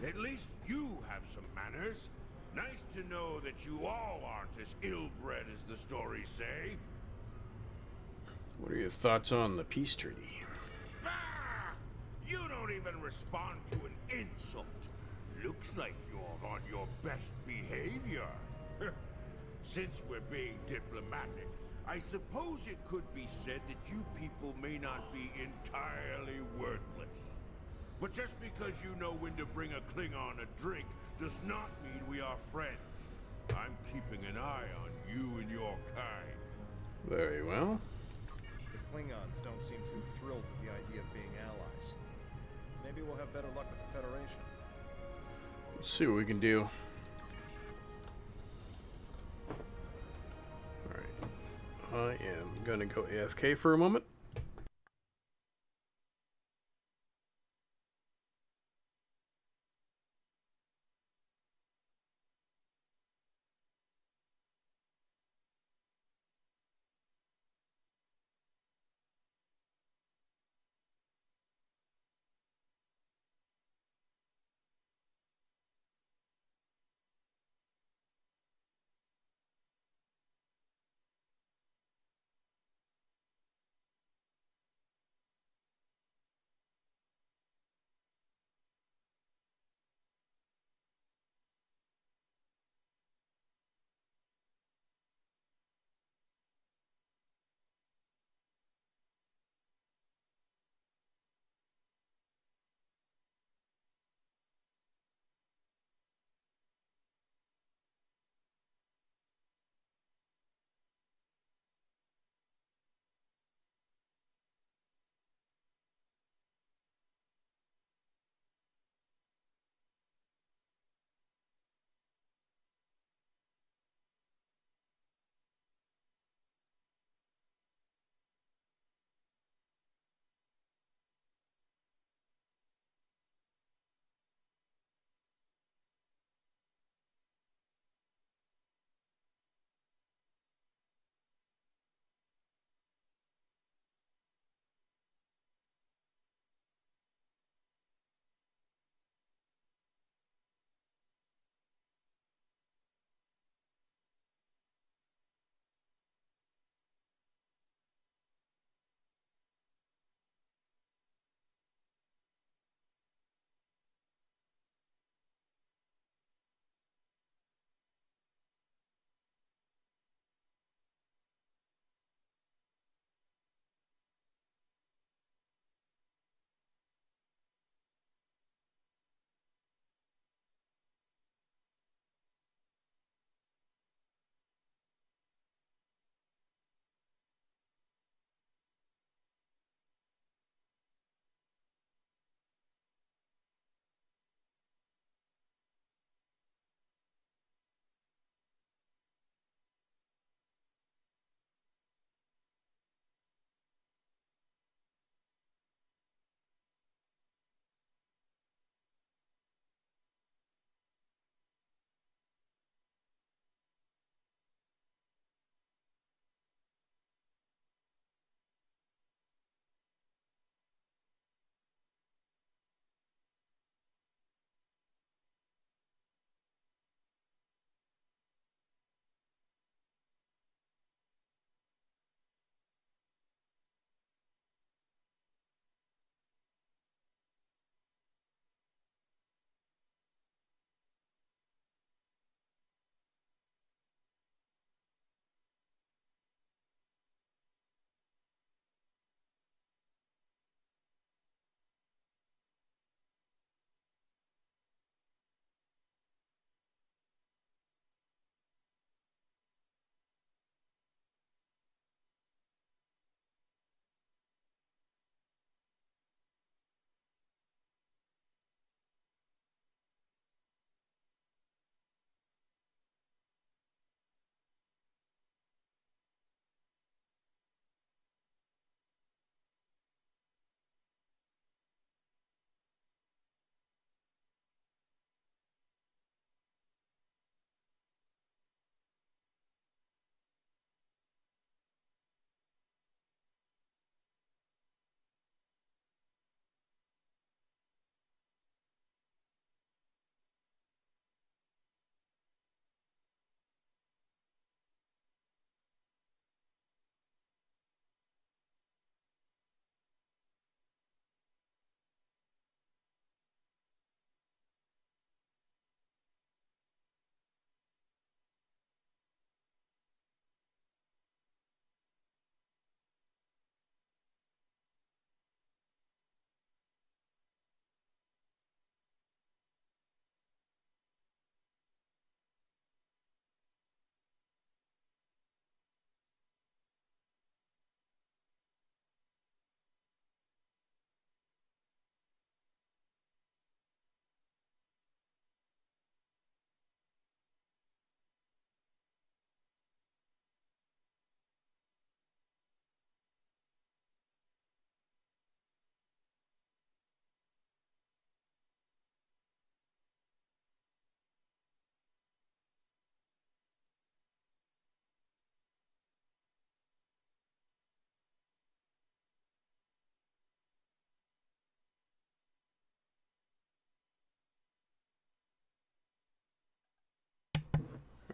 At least you have some manners. Nice to know that you all aren't as ill-bred as the stories say. What are your thoughts on the peace treaty? Bah! You don't even respond to an insult. Looks like you're on your best behavior. Since we're being diplomatic, I suppose it could be said that you people may not be entirely worthless. But just because you know when to bring a Klingon a drink does not mean we are friends. I'm keeping an eye on you and your kind. Very well. The Klingons don't seem too thrilled with the idea of being allies. Maybe we'll have better luck with the Federation. Let's see what we can do. Alright. I am going to go AFK for a moment.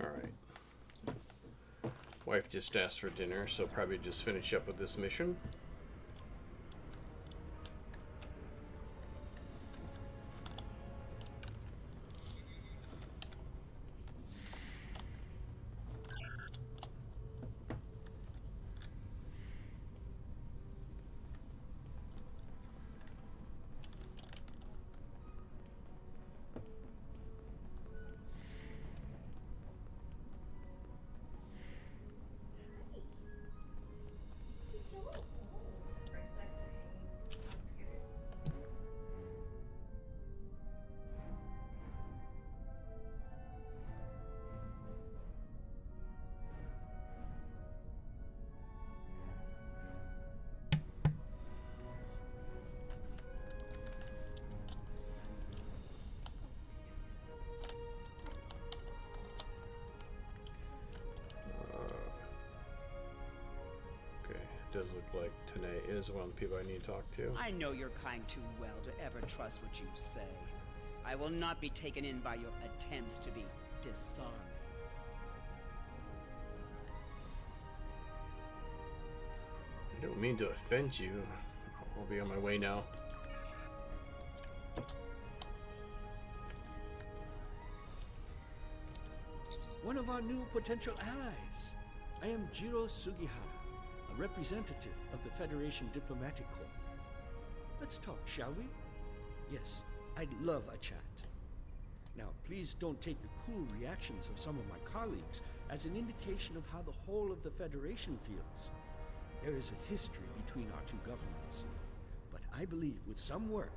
Alright. Wife just asked for dinner, so probably just finish up with this mission. Does look like Tanae is one of the people I need to talk to. I know your kind too well to ever trust what you say. I will not be taken in by your attempts to be disarming. I don't mean to offend you. I'll be on my way now. One of our new potential allies. I am Jiro Sugihara, a representative of the Federation Diplomatic Corps. Let's talk, shall we? Yes, I'd love a chat. Now, please don't take the cool reactions of some of my colleagues as an indication of how the whole of the Federation feels. There is a history between our two governments. But I believe with some work,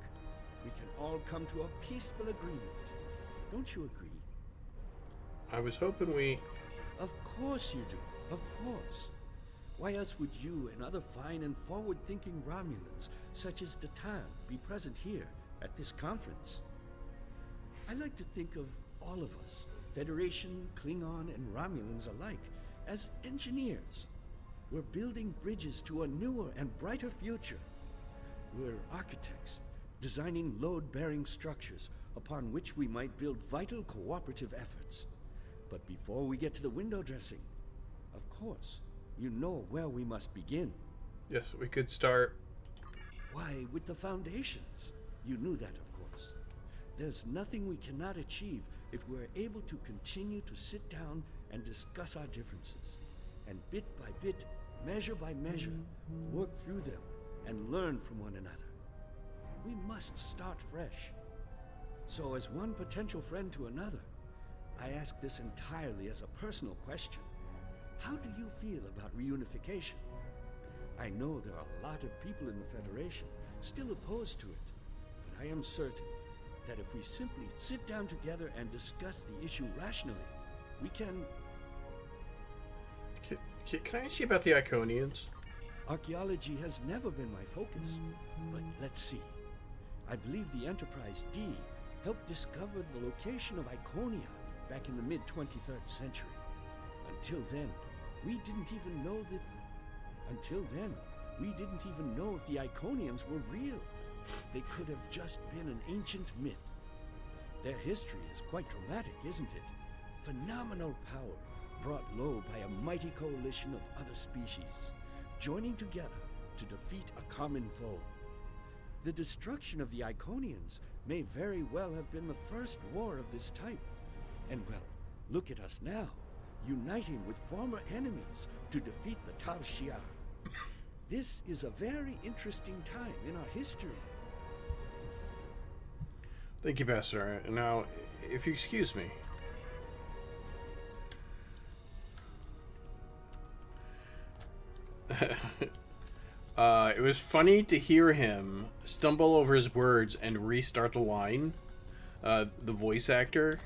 we can all come to a peaceful agreement. Don't you agree? I was hoping we... Of course you do. Of course. Why else would you and other fine and forward-thinking Romulans, such as Datan, be present here at this conference? I like to think of all of us, Federation, Klingon, and Romulans alike, as engineers. We're building bridges to a newer and brighter future. We're architects, designing load-bearing structures upon which we might build vital cooperative efforts. But before we get to the window dressing, of course, you know where we must begin. Yes, we could start... Why, with the foundations. You knew that, of course. There's nothing we cannot achieve if we're able to continue to sit down and discuss our differences. And bit by bit, measure by measure, work through them and learn from one another. We must start fresh. So as one potential friend to another, I ask this entirely as a personal question. How do you feel about reunification? I know there are a lot of people in the Federation still opposed to it, but I am certain that if we simply sit down together and discuss the issue rationally, we can... Can I ask you about the Iconians? Archaeology has never been my focus, but let's see. I believe the Enterprise D helped discover the location of Iconia back in the mid-23rd century. Until then, we didn't even know if the Iconians were real. They could have just been an ancient myth. Their history is quite dramatic, isn't it? Phenomenal power brought low by a mighty coalition of other species, joining together to defeat a common foe. The destruction of the Iconians may very well have been the first war of this type. And well, look at us now, uniting with former enemies to defeat the Tal Shiar. This is a very interesting time in our history. Thank you, Pastor. Now, if you excuse me. It was funny to hear him stumble over his words and restart the line, the voice actor.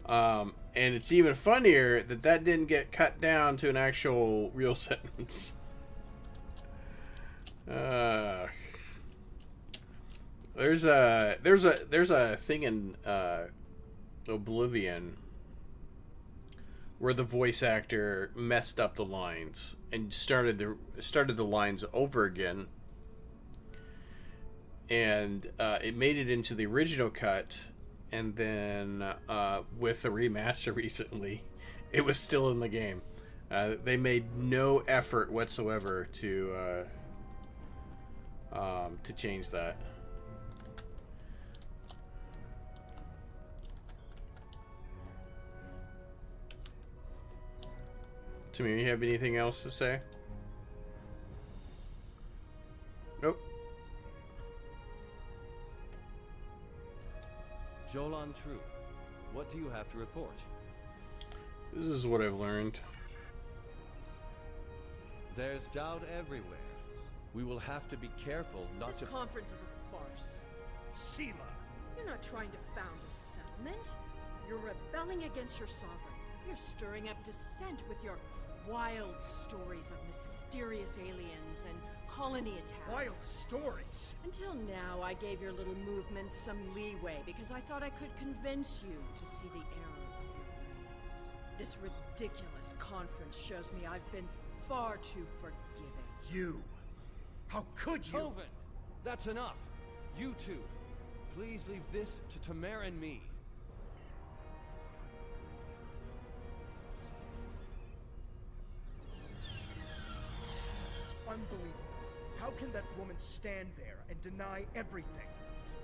And it's even funnier that that didn't get cut down to an actual real sentence. There's a thing in Oblivion where the voice actor messed up the lines and started the lines over again, and it made it into the original cut, and then with the remaster recently, it was still in the game. They made no effort whatsoever to change that. Tamir, you have anything else to say? Nope. Jolan True, what do you have to report? This is what I've learned. There's doubt everywhere. We will have to be careful not to... This conference is a farce. Sela! You're not trying to found a settlement. You're rebelling against your sovereign. You're stirring up dissent with your wild stories of mysterious aliens and colony attacks. Wild stories? Until now, I gave your little movement some leeway because I thought I could convince you to see the error of your ways. This ridiculous conference shows me I've been far too forgiving. You! How could you? Hoven! That's enough! You two, please leave this to Tamir and me. Unbelievable. How can that woman stand there and deny everything?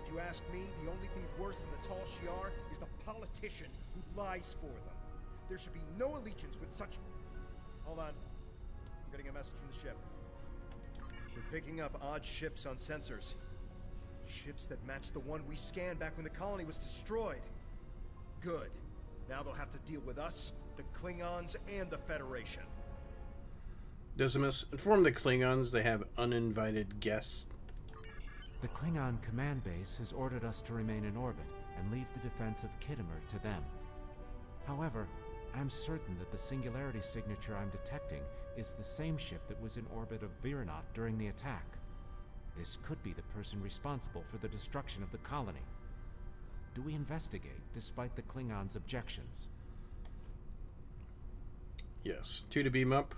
If you ask me, the only thing worse than the Tal Shiar is the politician who lies for them. There should be no allegiance with such... Hold on. I'm getting a message from the ship. They're picking up odd ships on sensors. Ships that match the one we scanned back when the colony was destroyed. Good. Now they'll have to deal with us, the Klingons, and the Federation. Decimus, inform the Klingons they have uninvited guests. The Klingon command base has ordered us to remain in orbit and leave the defense of Khitomer to them. However, I'm certain that the singularity signature I'm detecting is the same ship that was in orbit of Viranot during the attack. This could be the person responsible for the destruction of the colony. Do we investigate, despite the Klingons' objections? Yes. 2 to beam up.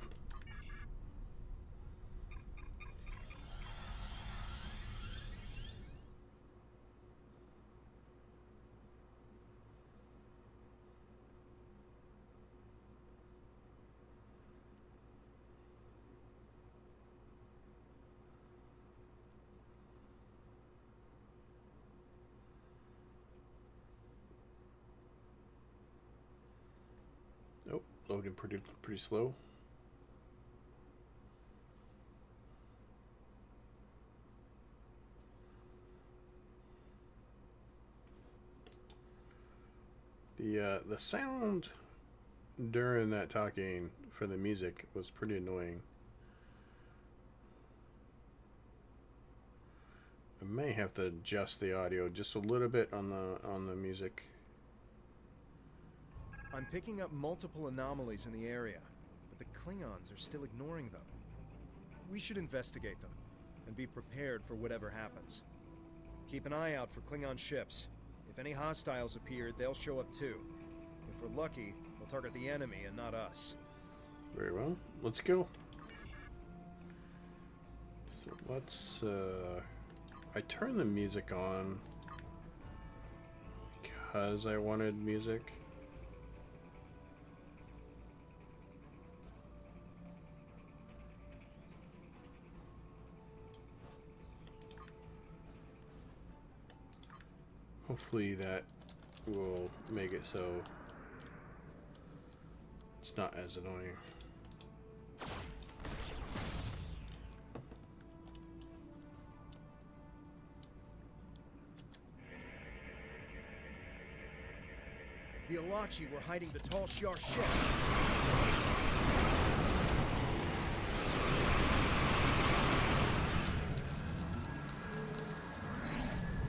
Oh, loading pretty slow. The sound during that talking for the music was pretty annoying. I may have to adjust the audio just a little bit on the music. I'm picking up multiple anomalies in the area, but the Klingons are still ignoring them. We should investigate them, and be prepared for whatever happens. Keep an eye out for Klingon ships. If any hostiles appear, they'll show up too. If we're lucky, they'll target the enemy and not us. Very well. Let's go. So let's... I turned the music on because I wanted music. Hopefully that will make it so it's not as annoying. The Alachi were hiding the Tal Shiar ship.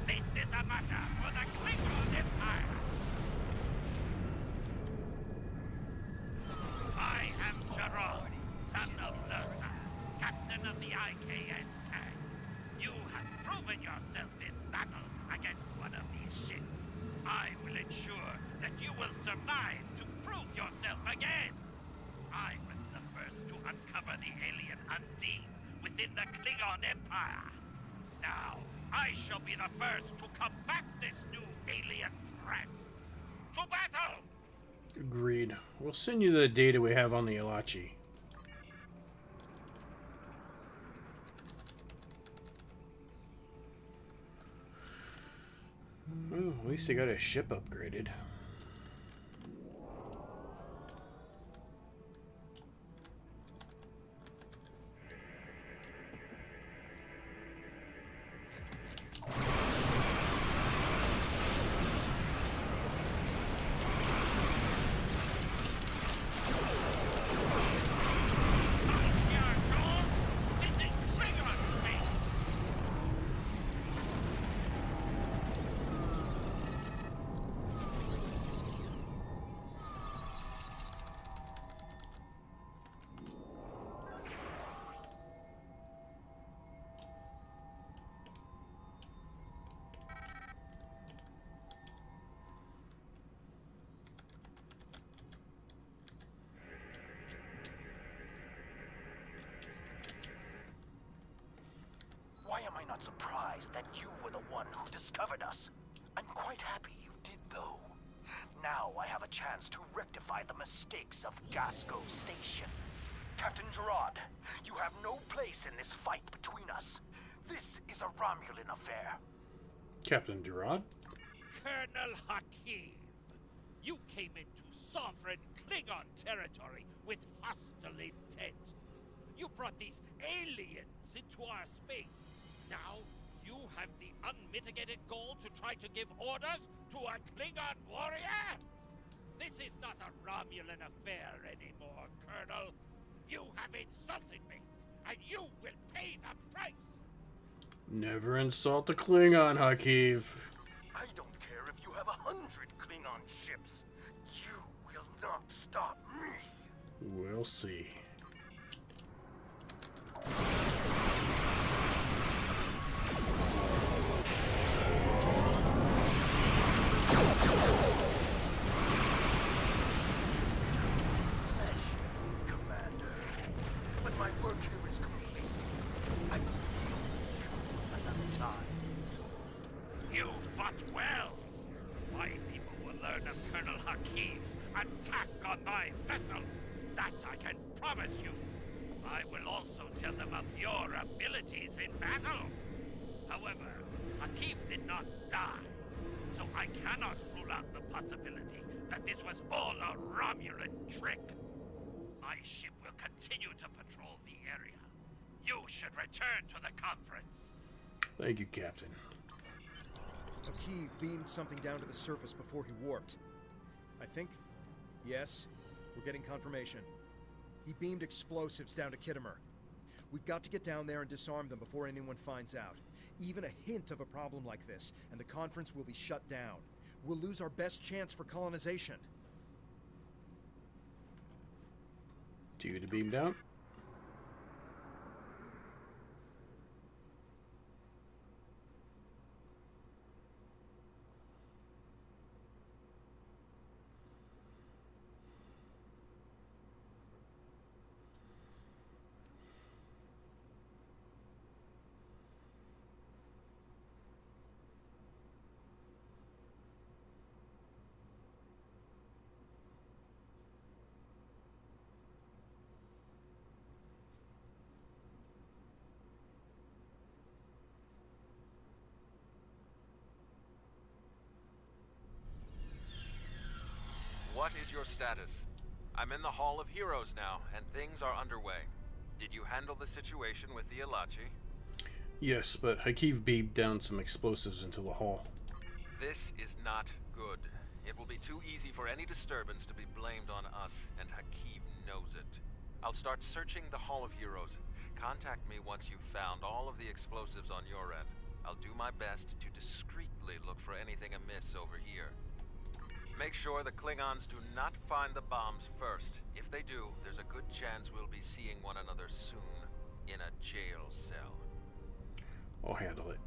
This is a matter for the Klingon Empire. I am Gerard, son of Lursa, captain of the IKS Tag. You have proven yourself in battle against one of these ships. I will ensure that you will survive to prove yourself again. I was the first to uncover the alien Undine within the Klingon Empire. Now, I shall be the first to combat this new alien threat. To battle! Agreed. We'll send you the data we have on the Elachi. Oh, at least they got a ship upgraded. Why am I not surprised that you were the one who discovered us? I'm quite happy you did, though. Now I have a chance to rectify the mistakes of Gasco Station. Captain Gerard, you have no place in this fight between us. This is a Romulan affair. Captain Gerard? Colonel Hakeem, you came into sovereign Klingon territory with hostile intent. You brought these aliens into our space. Now, you have the unmitigated goal to try to give orders to a Klingon warrior? This is not a Romulan affair anymore, Colonel. You have insulted me, and you will pay the price. Never insult the Klingon, Hakeem. I don't care if you have 100 Klingon ships. You will not stop me. We'll see. Commander. But my work here is complete. I will deal with you another time. You fought well. My people will learn of Colonel Hakeem's attack on my vessel. That I can promise you. I will also tell them of your abilities in battle. However, Hakeem did not die, so I cannot rule out the possibility that this was all a Romulan trick. My ship will continue to patrol the area. You should return to the conference. Thank you, Captain. Akiv beamed something down to the surface before he warped. I think... Yes, we're getting confirmation. He beamed explosives down to Kittimer. We've got to get down there and disarm them before anyone finds out. Even a hint of a problem like this, and the conference will be shut down. We'll lose our best chance for colonization. Do you to beam down? What is your status? I'm in the Hall of Heroes now, and things are underway. Did you handle the situation with the Elachi? Yes, but Hakeem beamed down some explosives into the hall. This is not good. It will be too easy for any disturbance to be blamed on us, and Hakeem knows it. I'll start searching the Hall of Heroes. Contact me once you've found all of the explosives on your end. I'll do my best to discreetly look for anything amiss over here. Make sure the Klingons do not find the bombs first. If they do, there's a good chance we'll be seeing one another soon in a jail cell. I'll handle it.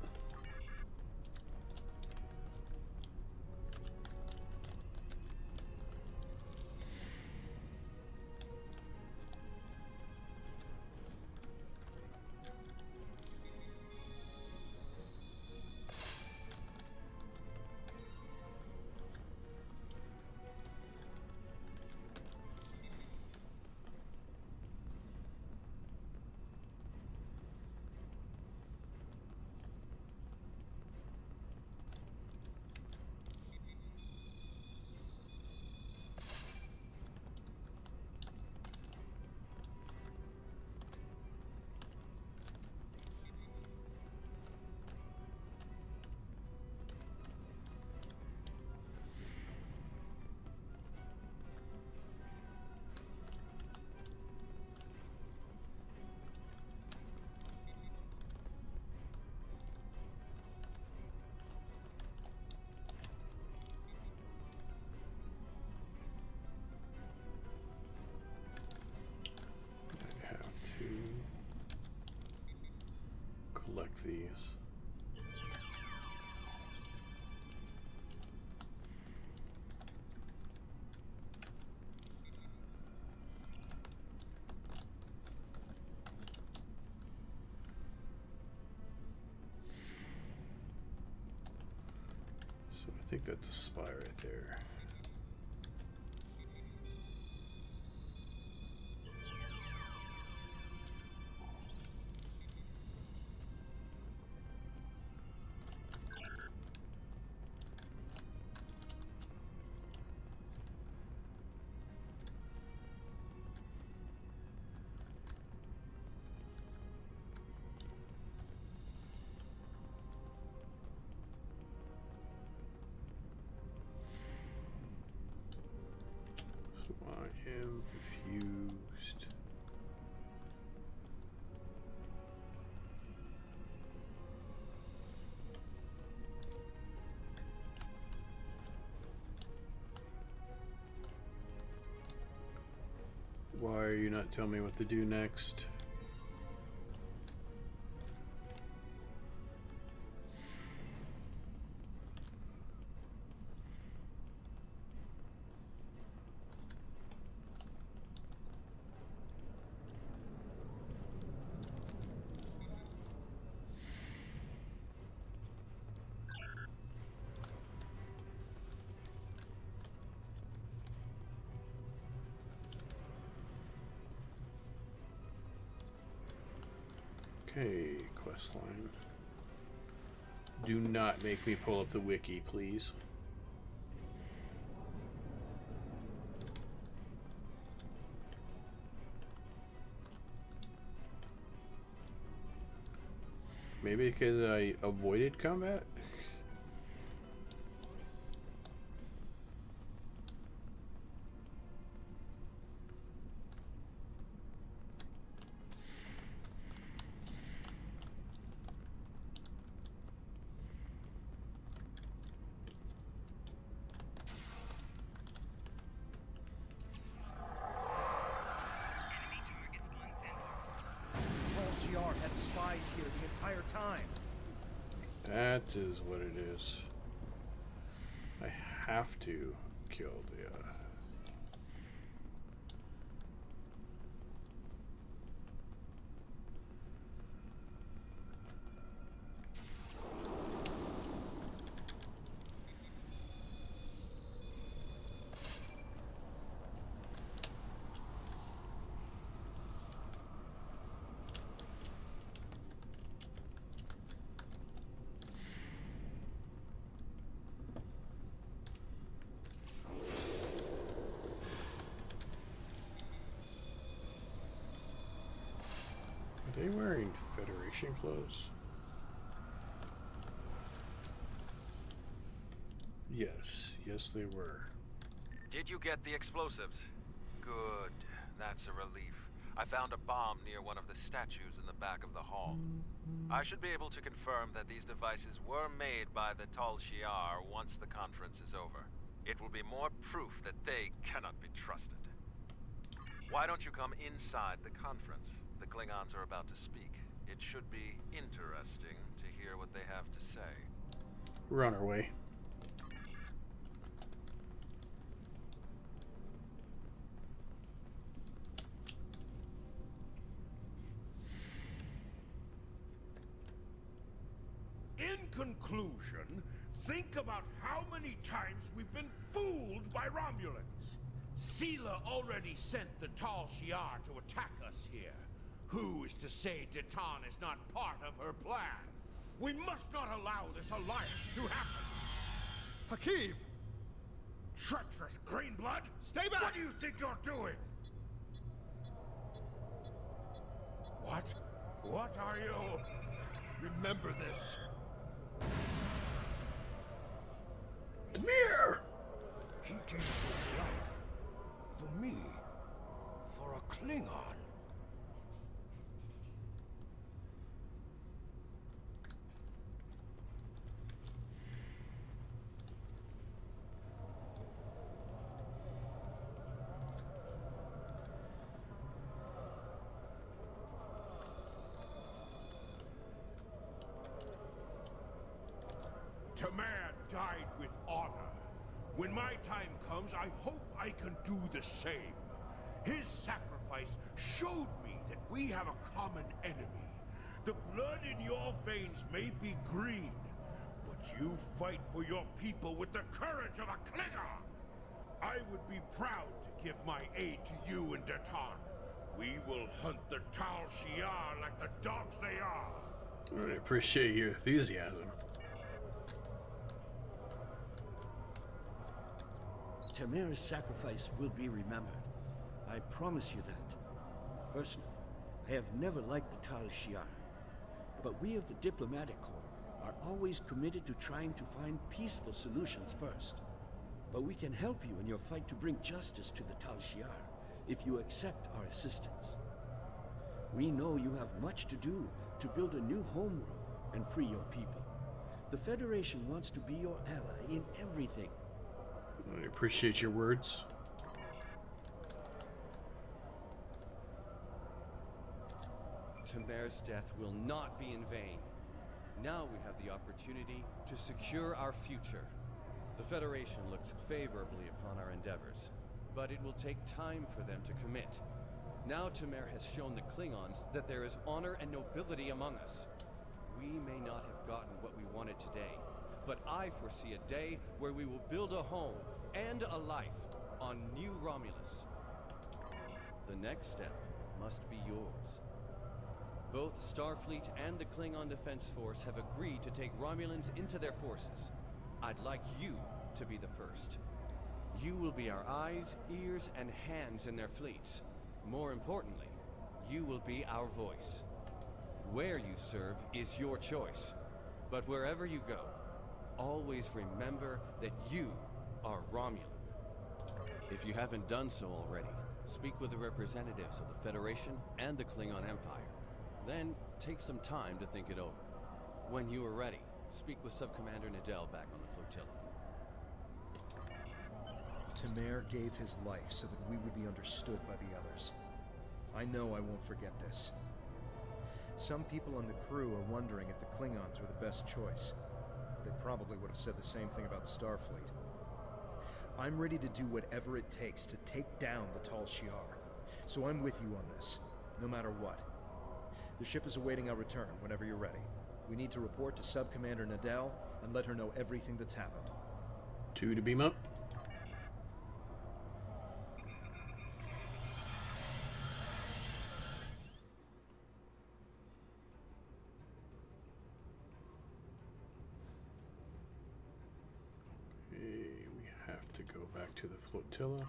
think that's a spy right there. I am confused. Why are you not telling me what to do next? Okay, questline. Do not make me pull up the wiki, please. Maybe because I avoided combat? Had spies here the entire time. That is what it is. I have to kill the Are they wearing Federation clothes? Yes they were. Did you get the explosives? Good. That's a relief. I found a bomb near one of the statues in the back of the hall. I should be able to confirm that these devices were made by the Tal Shiar once the conference is over. It will be more proof that they cannot be trusted. Why don't you come inside the conference? The Klingons are about to speak. It should be interesting to hear what they have to say. We're on our way. In conclusion, think about how many times we've been fooled by Romulans. Sela already sent the Tal Shiar to attack us here. Who is to say Detan is not part of her plan? We must not allow this alliance to happen. Hakiv! Treacherous Greenblood! Stay back! What do you think you're doing? What? What are you? Remember this. Come here! He gave his life. For me. For a Klingon. Taman died with honor. When my time comes, I hope I can do the same. His sacrifice showed me that we have a common enemy. The blood in your veins may be green, but But you fight for your people with the courage of a Klingon! I would be proud to give my aid to you and Datan. We will hunt the Tal Shiar like the dogs they are. I appreciate your enthusiasm. Tamara's sacrifice will be remembered. I promise you that. Personally, I have never liked the Tal Shiar, but we of the Diplomatic Corps are always committed to trying to find peaceful solutions first. But we can help you in your fight to bring justice to the Tal Shiar if you accept our assistance. We know you have much to do to build a new homeworld and free your people. The Federation wants to be your ally in everything. I appreciate your words. Tamer's death will not be in vain. Now we have the opportunity to secure our future. The Federation looks favorably upon our endeavors, but it will take time for them to commit. Now Tamer has shown the Klingons that there is honor and nobility among us. We may not have gotten what we wanted today, but I foresee a day where we will build a home and a life on New Romulus. The next step must be yours. Both Starfleet and the Klingon Defense Force have agreed to take Romulans into their forces. I'd like you to be the first. You will be our eyes, ears, and hands in their fleets. More importantly, you will be our voice. Where you serve is your choice. But wherever you go, always remember that you are Romulan. If you haven't done so already, speak with the representatives of the Federation and the Klingon Empire. Then take some time to think it over. When you are ready, speak with Subcommander Nadell back on the flotilla. Tamer gave his life so that we would be understood by the others. I know I won't forget this. Some people on the crew are wondering if the Klingons were the best choice. They probably would have said the same thing about Starfleet. I'm ready to do whatever it takes to take down the Tal Shiar. So I'm with you on this, no matter what. The ship is awaiting our return whenever you're ready. We need to report to Subcommander Nadell and let her know everything that's happened. 2 to beam up. Okay, we have to go back to the flotilla.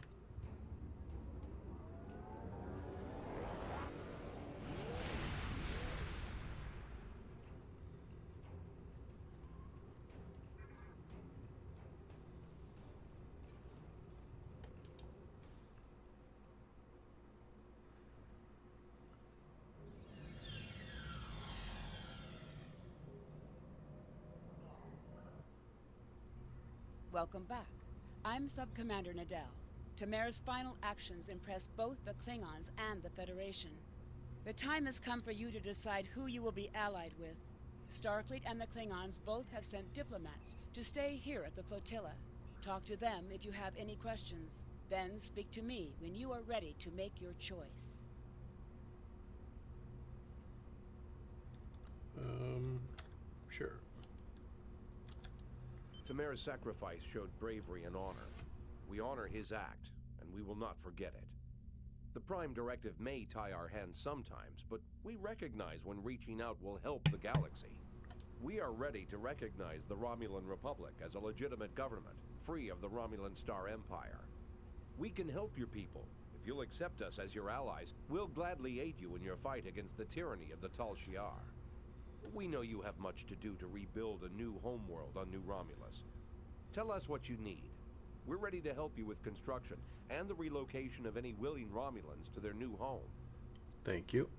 Welcome back. I'm Subcommander Nadell. Tamer's final actions impressed both the Klingons and the Federation. The time has come for you to decide who you will be allied with. Starfleet and the Klingons both have sent diplomats to stay here at the flotilla. Talk to them if you have any questions. Then speak to me when you are ready to make your choice. Sure. Tamer's sacrifice showed bravery and honor. We honor his act, and we will not forget it. The Prime Directive may tie our hands sometimes, but we recognize when reaching out will help the galaxy. We are ready to recognize the Romulan Republic as a legitimate government, free of the Romulan Star Empire. We can help your people. If you'll accept us as your allies, we'll gladly aid you in your fight against the tyranny of the Tal Shiar. We know you have much to do to rebuild a new homeworld on New Romulus. Tell us what you need. We're ready to help you with construction and the relocation of any willing Romulans to their new home. Thank you.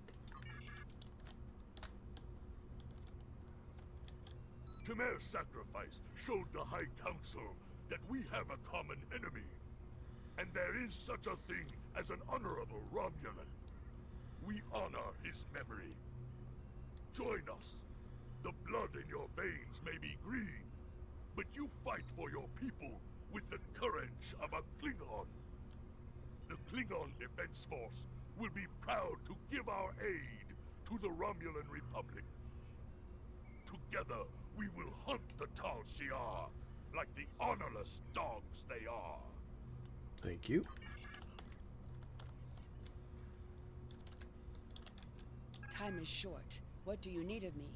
Tamer's sacrifice showed the High Council that we have a common enemy. And there is such a thing as an honorable Romulan. We honor his memory. Join us. The blood in your veins may be green, but you fight for your people with the courage of a Klingon. The Klingon Defense Force will be proud to give our aid to the Romulan Republic. Together, We will hunt the Tal Shiar like the honorless dogs they are. Thank you. Time is short. What do you need of me?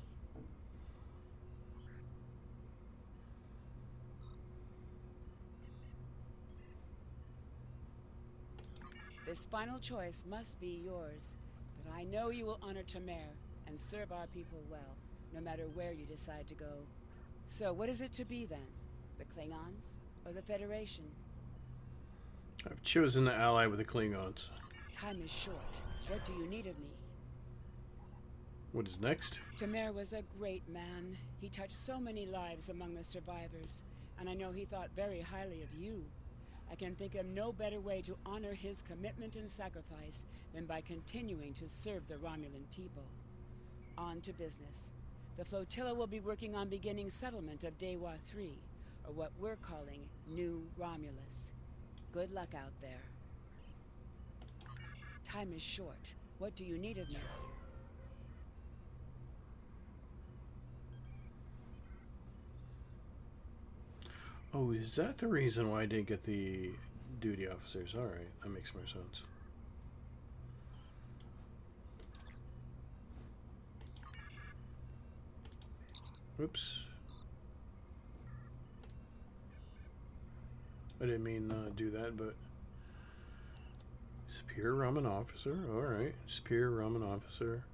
This final choice must be yours, but I know you will honor Tamer and serve our people well, no matter where you decide to go. So what is it to be then? The Klingons or the Federation? I've chosen to ally with the Klingons. Time is short. What do you need of me? What is next? Tamer was a great man. He touched so many lives among the survivors, and I know he thought very highly of you. I can think of no better way to honor his commitment and sacrifice than by continuing to serve the Romulan people. On to business. The flotilla will be working on beginning settlement of Dewa 3, or what we're calling New Romulus. Good luck out there. Time is short. What do you need of me? Oh, is that the reason why I didn't get the duty officers? Alright, that makes more sense. Oops. I didn't mean to do that, but... Superior Ramen Officer, alright. Superior Ramen Officer.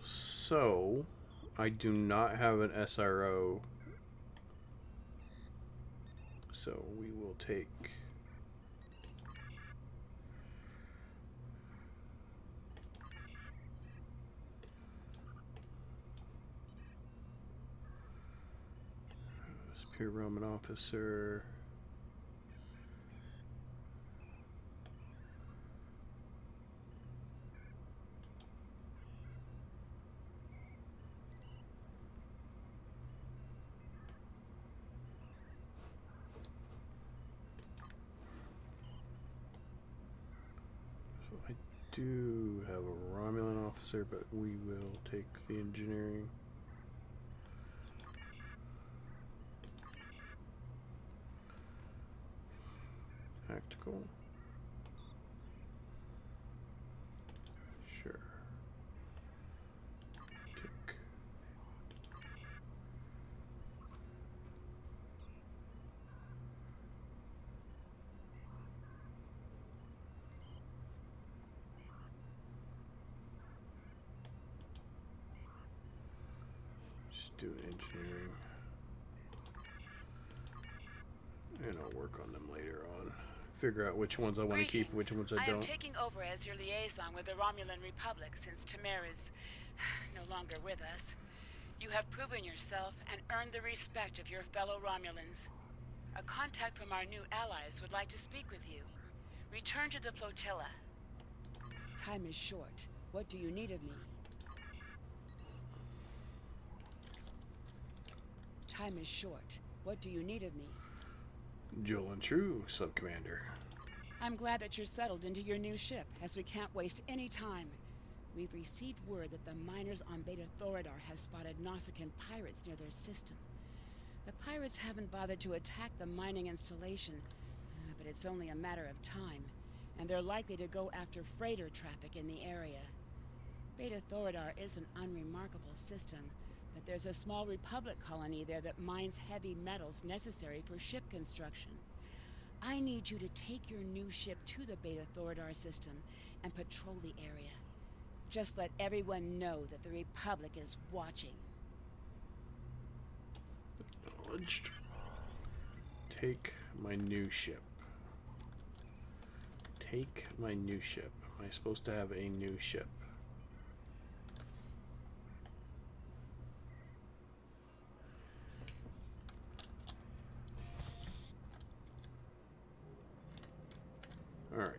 So... I do not have an SRO... So we will take Superior Roman Officer. I do have a Romulan officer, but we will take the engineering. Tactical. Sure. Take. Just do engineering. And I'll work on them later on. Figure out which ones I want to keep, which ones I am don't. taking over as your liaison with the Romulan Republic since Tamer is no longer with us. You have proven yourself and earned the respect of your fellow Romulans. A contact from our new allies would like to speak with you. Return to the flotilla. Time is short. What do you need of me? Time is short. What do you need of me? Joel and True, Sub-Commander. I'm glad that you're settled into your new ship, as we can't waste any time. We've received word that the miners on Beta Thoradar have spotted Nausicaan pirates near their system. The pirates haven't bothered to attack the mining installation, but it's only a matter of time, and they're likely to go after freighter traffic in the area. Beta Thoradar is an unremarkable system, but there's a small Republic colony there that mines heavy metals necessary for ship construction. I need you to take your new ship to the Beta Thoradar system and patrol the area. Just let everyone know that the Republic is watching. Acknowledged. Take my new ship. Take my new ship. Am I supposed to have a new ship? Alright.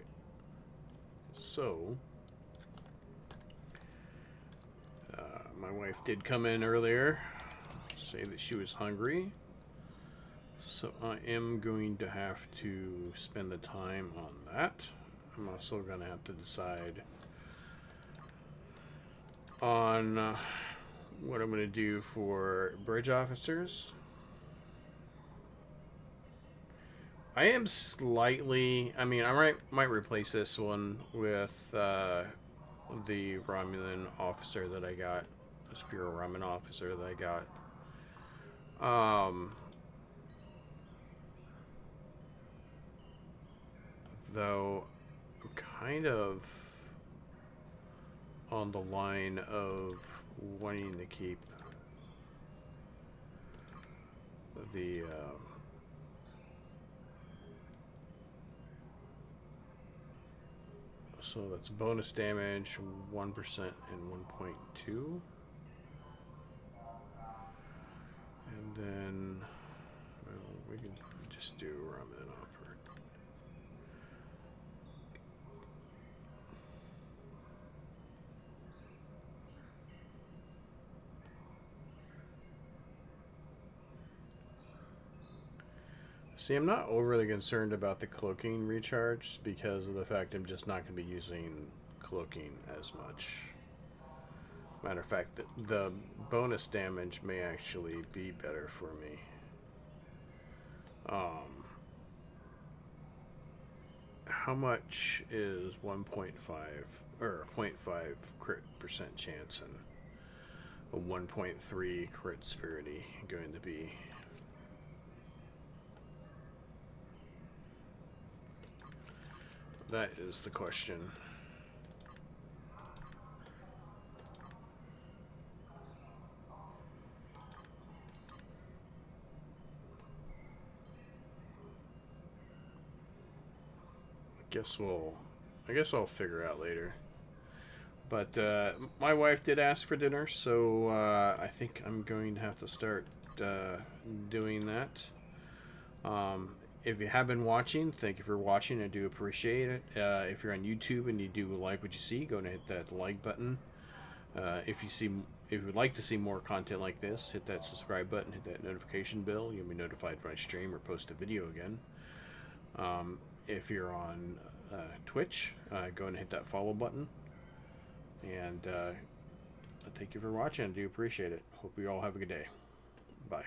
So, my wife did come in earlier, say that she was hungry. So I am going to have to spend the time on that. I'm also going to have to decide on what I'm going to do for bridge officers. I am slightly, I mean, I might replace this one with the Romulan officer that I got, the Spiro Roman officer that I got. Though I'm kind of on the line of wanting to keep the so that's bonus damage 1% and 1.2, and then well, we can just do Ramadan offer. See, I'm not overly concerned about the cloaking recharge because of the fact I'm just not going to be using cloaking as much. Matter of fact, the bonus damage may actually be better for me. How much is 1.5 or 0.5 crit% chance and a 1.3 crit severity going to be? That is the question. I guess I'll figure out later. But my wife did ask for dinner, so I think I'm going to have to start doing that. If you have been watching, thank you for watching. I do appreciate it. If you're on YouTube and you do like what you see, go and hit that like button. If you would like to see more content like this, hit that subscribe button, hit that notification bell. You'll be notified when I stream or post a video again. If you're on Twitch, go and hit that follow button. And thank you for watching. I do appreciate it. Hope you all have a good day. Bye.